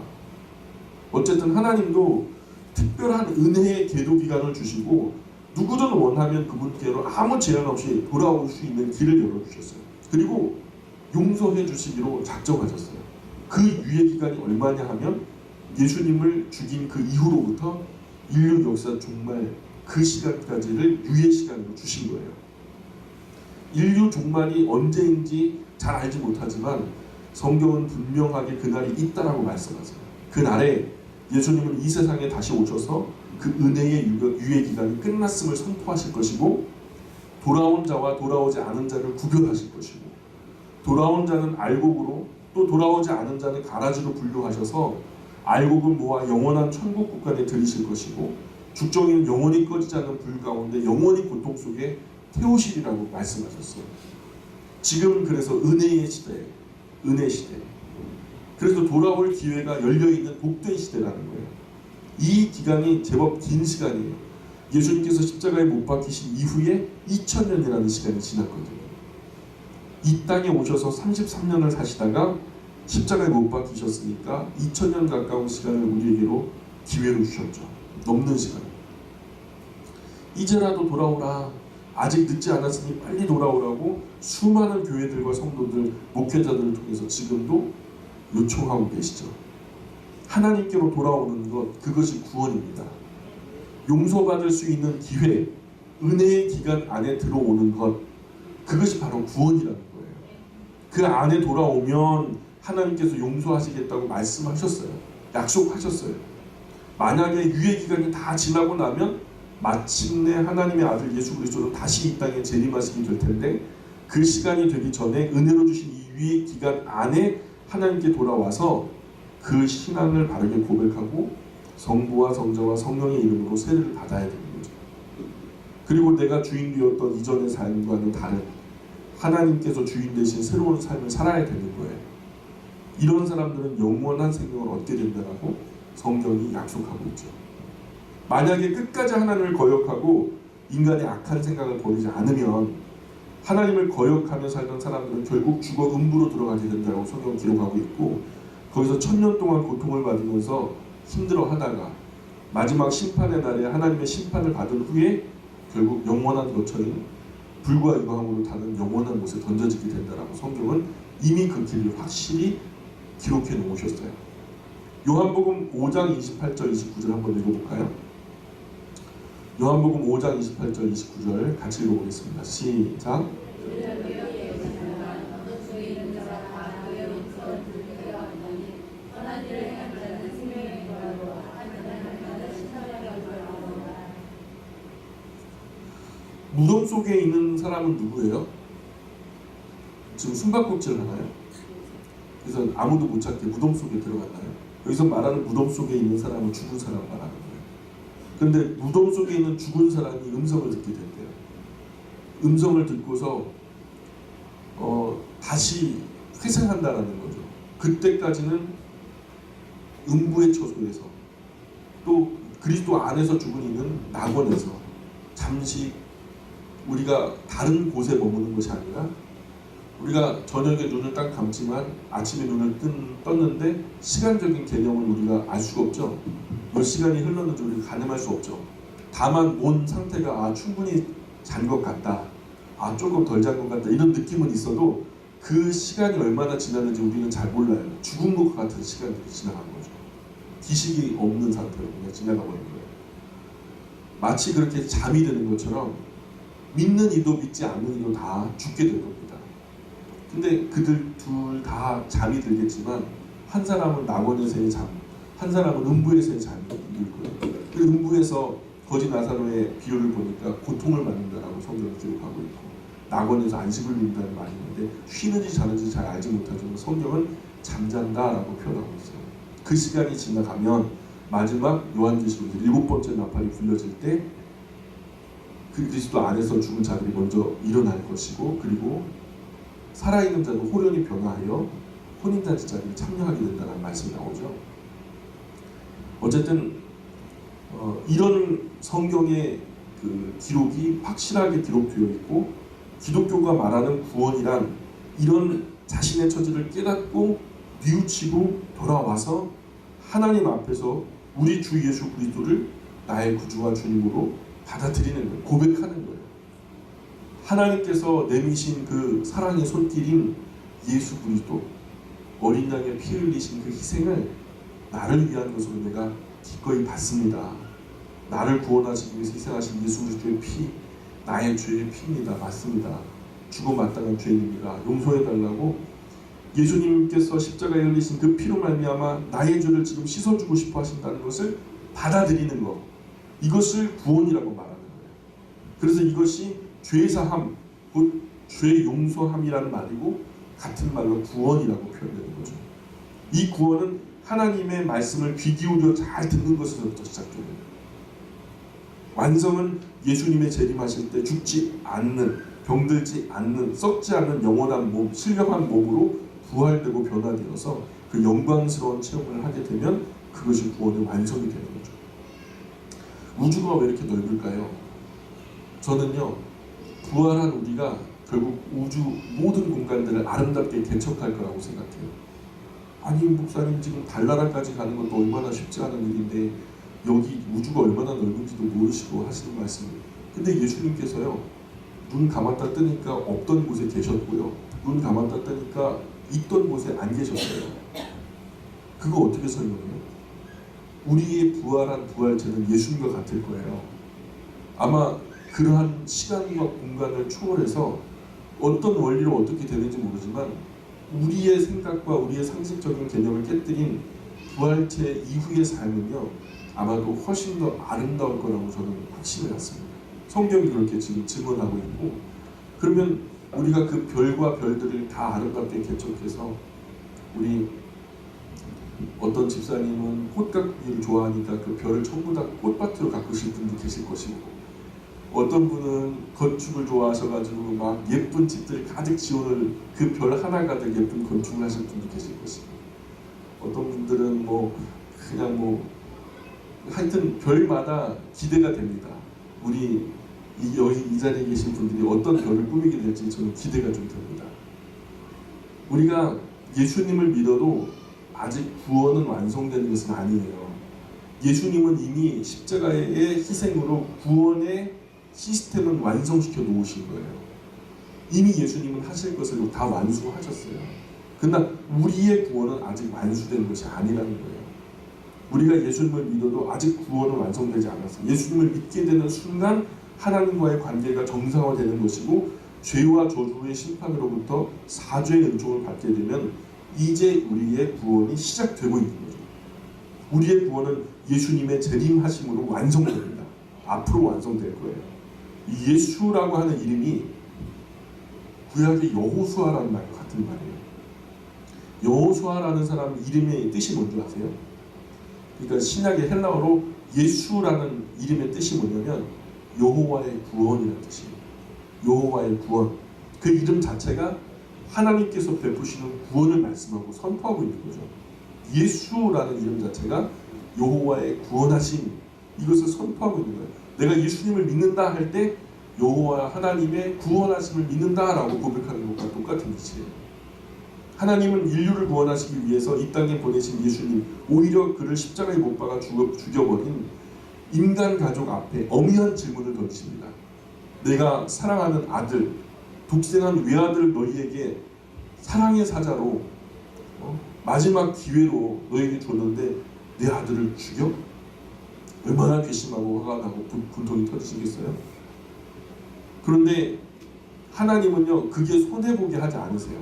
어쨌든 하나님도 특별한 은혜의 계도 기간을 주시고 누구든 원하면 그분께로 아무 제한 없이 돌아올 수 있는 길을 열어주셨어요. 그리고 용서해 주시기로 작정하셨어요. 그 유예 기간이 얼마냐 하면 예수님을 죽인 그 이후로부터 인류 역사 정말 그 시간까지를 유예 시간으로 주신 거예요. 인류 종말이 언제인지 잘 알지 못하지만 성경은 분명하게 그날이 있다라고 말씀하세요. 그날에 예수님은 이 세상에 다시 오셔서 그 은혜의 유예 기간이 끝났음을 선포하실 것이고, 돌아온 자와 돌아오지 않은 자를 구별하실 것이고, 돌아온 자는 알곡으로 또 돌아오지 않은 자는 가라지로 분류하셔서 알곡을 모아 영원한 천국 국간에 들이실 것이고, 죽정이는 영원히 꺼지지 않는 불 가운데 영원히 고통 속에 태우시리라고 말씀하셨어요. 지금 그래서 은혜의 시대예요. 은혜 시대. 그래서 돌아올 기회가 열려있는 복된 시대라는 거예요. 이 기간이 제법 긴 시간이에요. 예수님께서 십자가에 못 박히신 이후에 2000년이라는 시간이 지났거든요. 이 땅에 오셔서 33년을 사시다가 십자가에 못 박히셨으니까 2000년 가까운 시간을 우리에게로 기회로 주셨죠. 넘는 시간. 이제라도 돌아오라. 아직 늦지 않았으니 빨리 돌아오라고 수많은 교회들과 성도들, 목회자들을 통해서 지금도 요청하고 계시죠. 하나님께로 돌아오는 것, 그것이 구원입니다. 용서받을 수 있는 기회, 은혜의 기간 안에 들어오는 것, 그것이 바로 구원이라는 거예요. 그 안에 돌아오면 하나님께서 용서하시겠다고 말씀하셨어요. 약속하셨어요. 만약에 유예 기간이 다 지나고 나면 마침내 하나님의 아들 예수 그리스도로 다시 이 땅에 재림하시게 될 텐데, 그 시간이 되기 전에 은혜로 주신 이 유예 기간 안에 하나님께 돌아와서 그 신앙을 바르게 고백하고 성부와 성자와 성령의 이름으로 세례를 받아야 되는 거죠. 그리고 내가 주인 되었던 이전의 삶과는 다른 하나님께서 주인 되신 새로운 삶을 살아야 되는 거예요. 이런 사람들은 영원한 생명을 얻게 된다고 성경이 약속하고 있죠. 만약에 끝까지 하나님을 거역하고 인간의 악한 생각을 버리지 않으면, 하나님을 거역하며 살던 사람들은 결국 죽어 음부로 들어가게 된다고 성경은 기록하고 있고, 거기서 1000년 동안 고통을 받으면서 힘들어하다가 마지막 심판의 날에 하나님의 심판을 받은 후에 결국 영원한 것처럼 불과 유황으로 타는 영원한 곳에 던져지게 된다라고 성경은 이미 그 길을 확실히 기록해 놓으셨어요. 요한복음 5장 28절 29절 한번 읽어볼까요? 요한복음 5장 28절 29절 같이 읽어보겠습니다. 시작. 무덤 속에 있는 사람은 누구예요? 지금 숨바꼭질 하나요? 그래서 아무도 못 찾게 무덤 속에 들어갔나요? 여기서 말하는 무덤 속에 있는 사람은 죽은 사람 말하는 거예요. 그런데 무덤 속에 있는 죽은 사람이 음성을 듣게 된대요. 음성을 듣고서 다시 회생한다라는 거죠. 그때까지는 음부의 처소에서, 또 그리스도 안에서 죽은 이는 낙원에서 잠시 우리가 다른 곳에 머무는 것이 아니라, 우리가 저녁에 눈을 딱 감지만 아침에 눈을 떴는데 시간적인 개념을 우리가 알 수가 없죠. 몇 시간이 흘렀는지 우리가 가늠할 수 없죠. 다만 몸 상태가 충분히 잔 것 같다, 조금 덜 잔 것 같다, 이런 느낌은 있어도 그 시간이 얼마나 지났는지 우리는 잘 몰라요. 죽은 것 같은 시간들이 지나간 거죠. 기식이 없는 상태로 그냥 지나가 버린 거예요. 마치 그렇게 잠이 드는 것처럼 믿는 이도 믿지 않는 이도 다 죽게 될 겁니다. 근데 그들 둘 다 잠이 들겠지만, 한 사람은 낙원에서의 잠, 한 사람은 음부에서의 잠이 들 거예요. 그 음부에서 거지 나사로의 비유를 보니까 고통을 받는다라고 성경을 기록하고 있고, 낙원에서 안식을 누린다는 말이 있는데 쉬는지 자는지 잘 알지 못하지만 성경은 잠잔다라고 표현하고 있어요. 그 시간이 지나가면 마지막 요한계시록 7번째 나팔이 불려질 때 그 그리스도 안에서 죽은 자들이 먼저 일어날 것이고, 그리고 살아있는 자도 호련히 변화하여 혼인잔치 자리에 참여하게 된다는 말씀이 나오죠. 어쨌든 이런 성경의 그 기록이 확실하게 기록되어 있고, 기독교가 말하는 구원이란 이런 자신의 처지를 깨닫고 뉘우치고 돌아와서 하나님 앞에서 우리 주 예수 그리스도를 나의 구주와 주님으로 받아들이는 거예요. 고백하는 거예요. 하나님께서 내미신 그 사랑의 손길인 예수 그리스도, 어린 양의 피 흘리신 그 희생을 나를 위한 것으로 내가 기꺼이 받습니다. 나를 구원하시기 위해서 희생하신 예수 그리스도의 피, 나의 죄의 피입니다. 맞습니다. 죽어 마땅한 죄인입니다. 용서해달라고 예수님께서 십자가에 흘리신 그 피로 말미암아 나의 죄를 지금 씻어주고 싶어 하신다는 것을 받아들이는 것, 이것을 구원이라고 말하는 거예요. 그래서 이것이 죄사함, 곧 죄 용서함이라는 말이고, 같은 말로 구원이라고 표현되는 거죠. 이 구원은 하나님의 말씀을 귀 기울여 잘 듣는 것에서부터 시작됩니다. 완성은 예수님의 재림하실 때 죽지 않는, 병들지 않는, 썩지 않는 영원한 몸, 신령한 몸으로 부활되고 변화되어서 그 영광스러운 체험을 하게 되면 그것이 구원의 완성이 되는 거죠. 우주가 왜 이렇게 넓을까요? 저는요, 부활한 우리가 결국 우주 모든 공간들을 아름답게 개척할 거라고 생각해요. 아니 목사님, 지금 달나라까지 가는 것도 얼마나 쉽지 않은 일인데 여기 우주가 얼마나 넓은지도 모르시고 하시는 말씀이에요. 근데 예수님께서요, 눈 감았다 뜨니까 없던 곳에 계셨고요, 눈 감았다 뜨니까 있던 곳에 안 계셨어요. 그거 어떻게 설명해요? 우리의 부활한 부활체는 예수님과 같을 거예요. 아마 그러한 시간과 공간을 초월해서 어떤 원리로 어떻게 되는지 모르지만 우리의 생각과 우리의 상식적인 개념을 깨뜨린 부활체 이후의 삶은요, 아마도 훨씬 더 아름다울 거라고 저는 확신을 갖습니다. 성경이 그렇게 지금 증언하고 있고, 그러면 우리가 그 별과 별들을 다 아름답게 개척해서, 우리 어떤 집사님은 꽃 가꾸기를 좋아하니까 그 별을 전부 다 꽃밭으로 가꾸실 분도 계실 것이고, 어떤 분은 건축을 좋아하셔가지고 막 예쁜 집들 가득 지어놓을 그 별 하나 가득 예쁜 건축을 하실 분도 계실 것이고, 어떤 분들은 뭐 그냥 뭐 하여튼 별마다 기대가 됩니다. 우리 여기 이 자리에 계신 분들이 어떤 별을 꾸미게 될지 저는 기대가 좀 됩니다. 우리가 예수님을 믿어도 아직 구원은 완성된 것은 아니에요. 예수님은 이미 십자가의 희생으로 구원의 시스템은 완성시켜 놓으신 거예요. 이미 예수님은 하실 것을 다 완수하셨어요. 그러나 우리의 구원은 아직 완수된 것이 아니라는 거예요. 우리가 예수님을 믿어도 아직 구원은 완성되지 않았어요. 예수님을 믿게 되는 순간 하나님과의 관계가 정상화되는 것이고, 죄와 저주의 심판으로부터 사죄의 은총을 받게 되면 이제 우리의 구원이 시작되고 있는 거죠. 우리의 구원은 예수님의 재림하심으로 완성됩니다. 앞으로 완성될 거예요. 예수라고 하는 이름이 구약의 여호수아라는 말과 같은 말이에요. 여호수아라는 사람 이름의 뜻이 뭔지 아세요? 그러니까 신약의 헬라어로 예수라는 이름의 뜻이 뭐냐면 여호와의 구원이라는 뜻이에요. 여호와의 구원. 그 이름 자체가 하나님께서 베푸시는 구원을 말씀하고 선포하고 있는 거죠. 예수라는 이름 자체가 여호와의 구원하심, 이것을 선포하고 있는 거예요. 내가 예수님을 믿는다 할 때 여호와 하나님의 구원하심을 믿는다라고 고백하는 것과 똑같은 뜻이에요. 하나님은 인류를 구원하시기 위해서 이 땅에 보내신 예수님, 오히려 그를 십자가에 못 박아 죽여버린 인간 가족 앞에 엄연한 질문을 던집니다. 내가 사랑하는 아들, 독생한 외아들 너희에게 사랑의 사자로 마지막 기회로 너에게 줬는데 내 아들을 죽여? 얼마나 괘씸하고 화가 나고 분통이 터지시겠어요? 그런데 하나님은요, 그게 손해보게 하지 않으세요.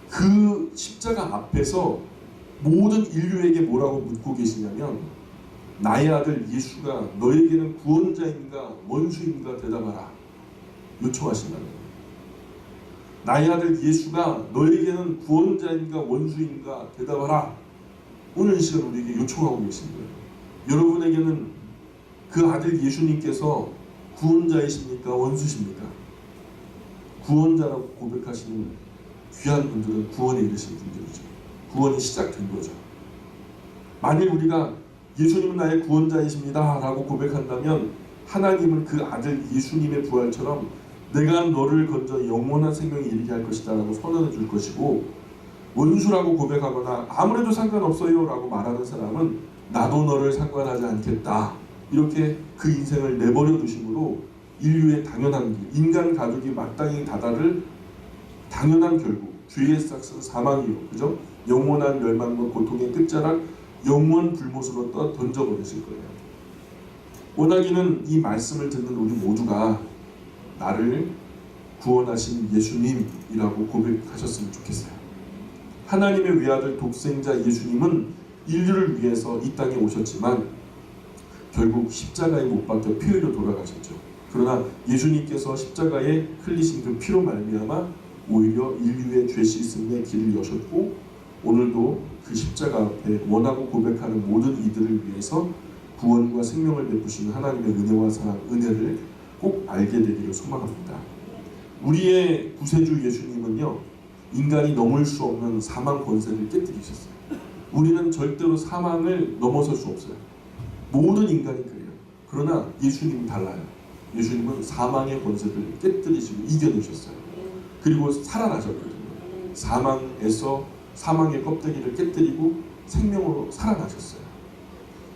그 십자가 앞에서 모든 인류에게 뭐라고 묻고 계시냐면, 나의 아들 예수가 너에게는 구원자인가 원수인가 대답하라 요청하신다는 거예요. 나의 아들 예수가 너에게는 구원자인가 원수인가 대답하라, 오늘 이 시간 우리에게 요청하고 계신 거예요. 여러분에게는 그 아들 예수님께서 구원자이십니까 원수십니까? 구원자라고 고백하시는 귀한 분들은 구원에 이르신 분들이죠. 구원이 시작된 거죠. 만일 우리가 예수님은 나의 구원자이십니다 라고 고백한다면 하나님은 그 아들 예수님의 부활처럼 내가 너를 건져 영원한 생명에 이르게 할 것이다 라고 선언해 줄 것이고, 원수라고 고백하거나 아무래도 상관없어요 라고 말하는 사람은 나도 너를 상관하지 않겠다, 이렇게 그 인생을 내버려 두심으로 인류의 당연한 길, 인간 가족이 마땅히 다다를 당연한 결국, 죄의 싹은 사망이요, 그죠? 영원한 멸망과 고통의 끝자락, 영원 불못으로 던져버리실 거예요. 원하기는 이 말씀을 듣는 우리 모두가 나를 구원하신 예수님이라고 고백하셨으면 좋겠어요. 하나님의 외아들 독생자 예수님은 인류를 위해서 이 땅에 오셨지만 결국 십자가에 못 박혀 피 흘려 돌아가셨죠. 그러나 예수님께서 십자가에 흘리신 그 피로 말미암아 오히려 인류의 죄 씻음의 길을 여셨고, 오늘도 그 십자가 앞에 원하고 고백하는 모든 이들을 위해서 구원과 생명을 베푸시는 하나님의 은혜와 사랑, 은혜를 꼭 알게 되기를 소망합니다. 우리의 구세주 예수님은요, 인간이 넘을 수 없는 사망 권세를 깨뜨리셨어요. 우리는 절대로 사망을 넘어설 수 없어요. 모든 인간이 그래요. 그러나 예수님은 달라요. 예수님은 사망의 권세를 깨뜨리시고 이겨내셨어요. 그리고 살아나셨거든요. 사망에서 사망의 껍데기를 깨뜨리고 생명으로 살아나셨어요.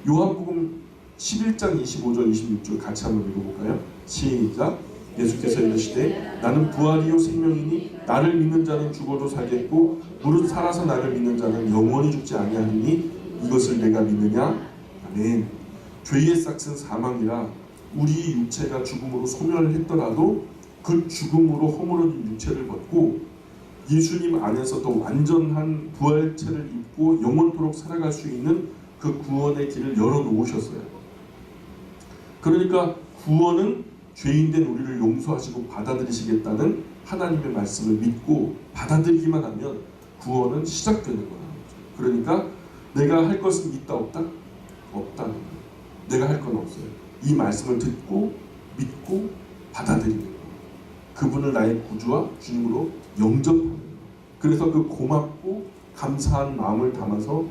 요한복음 11장 25절 26절 같이 한번 읽어볼까요? 시작. 예수께서 이르시되 나는 부활이요 생명이니 나를 믿는 자는 죽어도 살겠고 무릇 살아서 나를 믿는 자는 영원히 죽지 아니하리니 이것을 내가 믿느냐? 아멘. 죄의 싹은 사망이라 우리 육체가 죽음으로 소멸했더라도 그 죽음으로 허물어진 육체를 벗고 예수님 안에서 더 완전한 부활체를 입고 영원토록 살아갈 수 있는 그 구원의 길을 열어놓으셨어요. 그러니까 구원은 죄인된 우리를 용서하시고 받아들이시겠다는 하나님의 말씀을 믿고 받아들이기만 하면 구원은 시작되는 거라는 거죠. 그러니까 내가 할 것은 있다 없다? 없다는 거예요. 내가 할 건 없어요. 이 말씀을 듣고 믿고 받아들이는 거예요. 그분을 나의 구주와 주님으로 영접하는 거예요. 그래서 그 고맙고 감사한 마음을 담아서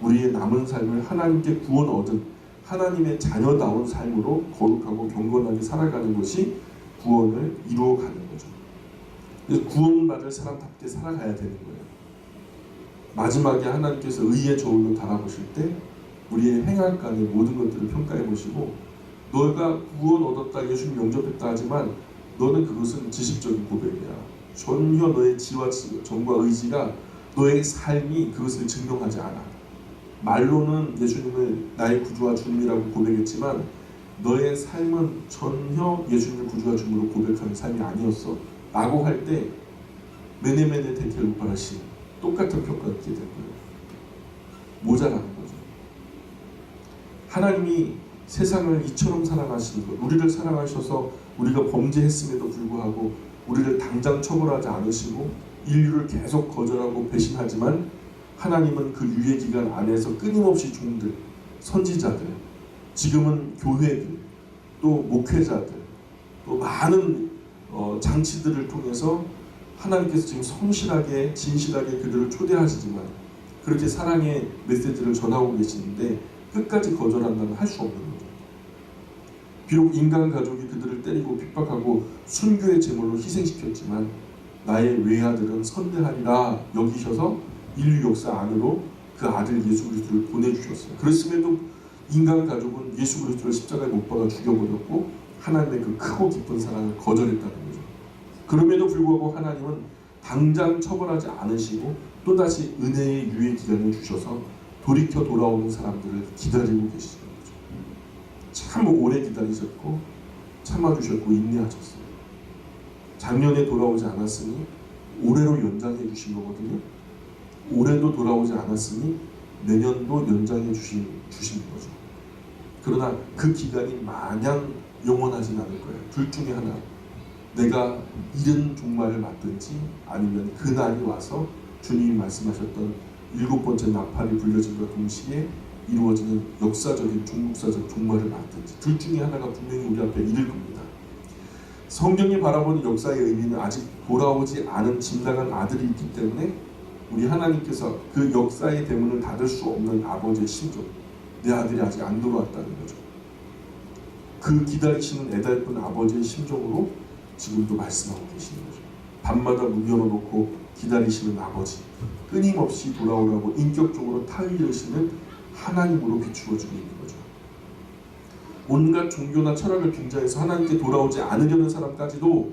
우리의 남은 삶을 하나님께 구원 얻은 하나님의 자녀다운 삶으로 거룩하고 경건하게 살아가는 것이 구원을 이루어가는 거죠. 그래서 구원받을 사람답게 살아가야 되는 거예요. 마지막에 하나님께서 의의 저울로 달아보실 때 우리의 행할간의 모든 것들을 평가해 보시고 너가 구원 얻었다, 예수님 영접했다 하지만 너는 그것은 지식적인 고백이야. 전혀 너의 지와 정과 의지가 너의 삶이 그것을 증명하지 않아. 말로는 예수님을 나의 구주와 주님이라고 고백했지만 너의 삶은 전혀 예수님을 구주와 주님으로 고백하는 삶이 아니었어 라고 할 때 메네메네 테켈 우파라시 똑같은 평가를 받게 된 거예요. 모자라는 거죠. 하나님이 세상을 이처럼 사랑하시는 것, 우리를 사랑하셔서 우리가 범죄했음에도 불구하고 우리를 당장 처벌하지 않으시고 인류를 계속 거절하고 배신하지만 하나님은 그 유예 기간 안에서 끊임없이 종들, 선지자들, 지금은 교회들, 또 목회자들, 또 많은 장치들을 통해서 하나님께서 지금 성실하게 진실하게 그들을 초대하시지만 그렇게 사랑의 메시지를 전하고 계시는데 끝까지 거절한다면 할 수 없는 거죠. 비록 인간 가족이 그들을 때리고 핍박하고 순교의 제물로 희생시켰지만 나의 외아들은 선대하리라 여기셔서 인류 역사 안으로 그 아들 예수 그리스도를 보내주셨어요. 그랬음에도 인간 가족은 예수 그리스도를 십자가에 못 박아 죽여버렸고 하나님의 그 크고 깊은 사랑을 거절했다는 거죠. 그럼에도 불구하고 하나님은 당장 처벌하지 않으시고 또다시 은혜의 유예 기간을 주셔서 돌이켜 돌아오는 사람들을 기다리고 계시는 거죠. 참 오래 기다리셨고 참아주셨고 인내하셨어요. 작년에 돌아오지 않았으니 올해로 연장해 주신 거거든요. 올해도 돌아오지 않았으니 내년도 연장해 주신 거죠. 그러나 그 기간이 마냥 영원하진 않을 거예요. 둘 중에 하나. 내가 이른 종말을 맞든지 아니면 그 날이 와서 주님이 말씀하셨던 7번째 나팔이 불려짐과 동시에 이루어지는 역사적인 종국사적 종말을 맞든지 둘 중에 하나가 분명히 우리 앞에 이를 겁니다. 성경이 바라보는 역사의 의미는 아직 돌아오지 않은 짐나간 아들이 있기 때문에 우리 하나님께서 그 역사의 대문을 닫을 수 없는 아버지의 심정, 내 아들이 아직 안 돌아왔다는 거죠. 그 기다리시는 애달픈 아버지의 심정으로 지금도 말씀하고 계시는 거죠. 밤마다 문 열어놓고 기다리시는 아버지, 끊임없이 돌아오라고 인격적으로 타이르시는 하나님으로 비추어지고 있는 거죠. 온갖 종교나 철학을 빙자해서 하나님께 돌아오지 않으려는 사람까지도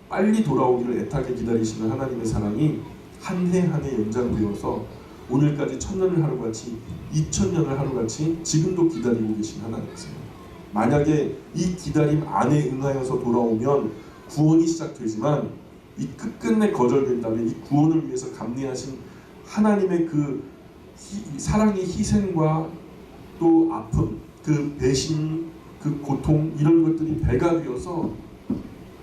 빨리 돌아오기를 애타게 기다리시는 하나님의 사랑이 한 해 한 해 연장되어서 오늘까지 1000년을 하루같이 2000년을 하루같이 지금도 기다리고 계신 하나님이세요. 만약에 이 기다림 안에 응하여서 돌아오면 구원이 시작되지만 이 끝끝내 거절된다면 이 구원을 위해서 감내하신 하나님의 그 사랑의 희생과 또 아픔, 그 배신, 그 고통 이런 것들이 배가 되어서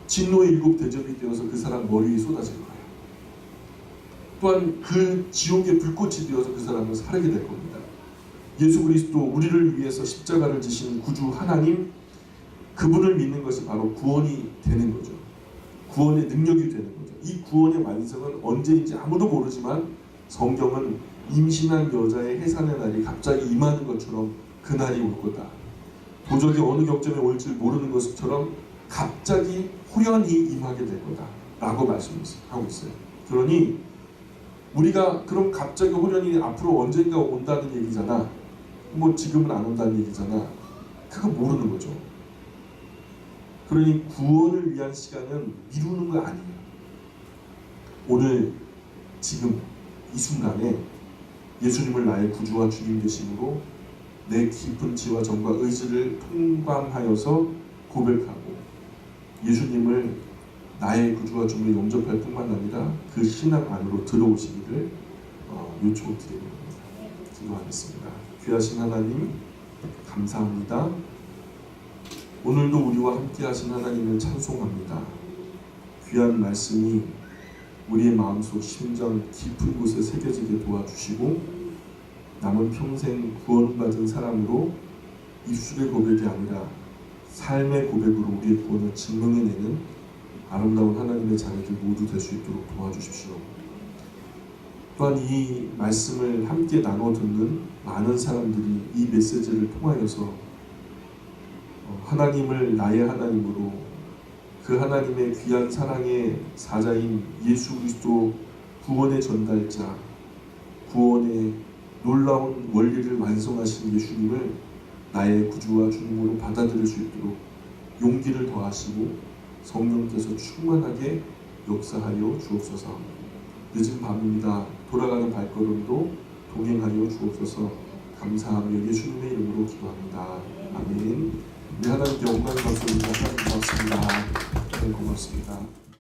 진노의 7 대접이 되어서 그 사람 머리 위에 쏟아질 거예요. 또한 그 지옥의 불꽃이 되어서 그 사람을 사르게 될 겁니다. 예수 그리스도 우리를 위해서 십자가를 지신 구주 하나님, 그분을 믿는 것이 바로 구원이 되는 거죠. 구원의 능력이 되는 거죠. 이 구원의 완성은 언제인지 아무도 모르지만 성경은 임신한 여자의 해산의 날이 갑자기 임하는 것처럼 그 날이 올 거다. 도적이 어느 격점에 올지 모르는 것처럼 갑자기 호련히 임하게 될 거다 라고 말씀하고 있어요. 그러니 우리가 그럼 갑자기 호련히 앞으로 언젠가 온다는 얘기잖아. 뭐 지금은 안 온다는 얘기잖아. 그거 모르는 거죠. 그러니 구원을 위한 시간은 미루는 거 아니에요. 오늘 지금 이 순간에 예수님을 나의 구주와 주님 되심으로 내 깊은 지와 정과 의지를 통감하여서 고백하고 예수님을 나의 구주와 주님을 영접할 뿐만 아니라 그 신앙 안으로 들어오시기를 요청드립니다. 기도하겠습니다. 귀하신 하나님 감사합니다. 오늘도 우리와 함께 하신 하나님을 찬송합니다. 귀한 말씀이 우리의 마음속 심장 깊은 곳에 새겨지게 도와주시고 남은 평생 구원받은 사람으로 입술의 고백이 아니라 삶의 고백으로 우리의 구원을 증명해내는 아름다운 하나님의 자녀들 모두 될 수 있도록 도와주십시오. 또한 이 말씀을 함께 나눠 듣는 많은 사람들이 이 메시지를 통하여서 하나님을 나의 하나님으로 그 하나님의 귀한 사랑의 사자인 예수 그리스도 구원의 전달자, 구원의 놀라운 원리를 완성하신 예수님을 나의 구주와 주님으로 받아들일 수 있도록 용기를 더하시고 성령께서 충만하게 역사하여 주옵소서. 늦은 밤입니다. 돌아가는 발걸음도 동행하여 주옵소서. 감사하며 예수님의 이름으로 기도합니다. 아멘. 우리 하나님께 영광 감사드립니다. 하나님 고맙습니다. 하나님 고맙습니다.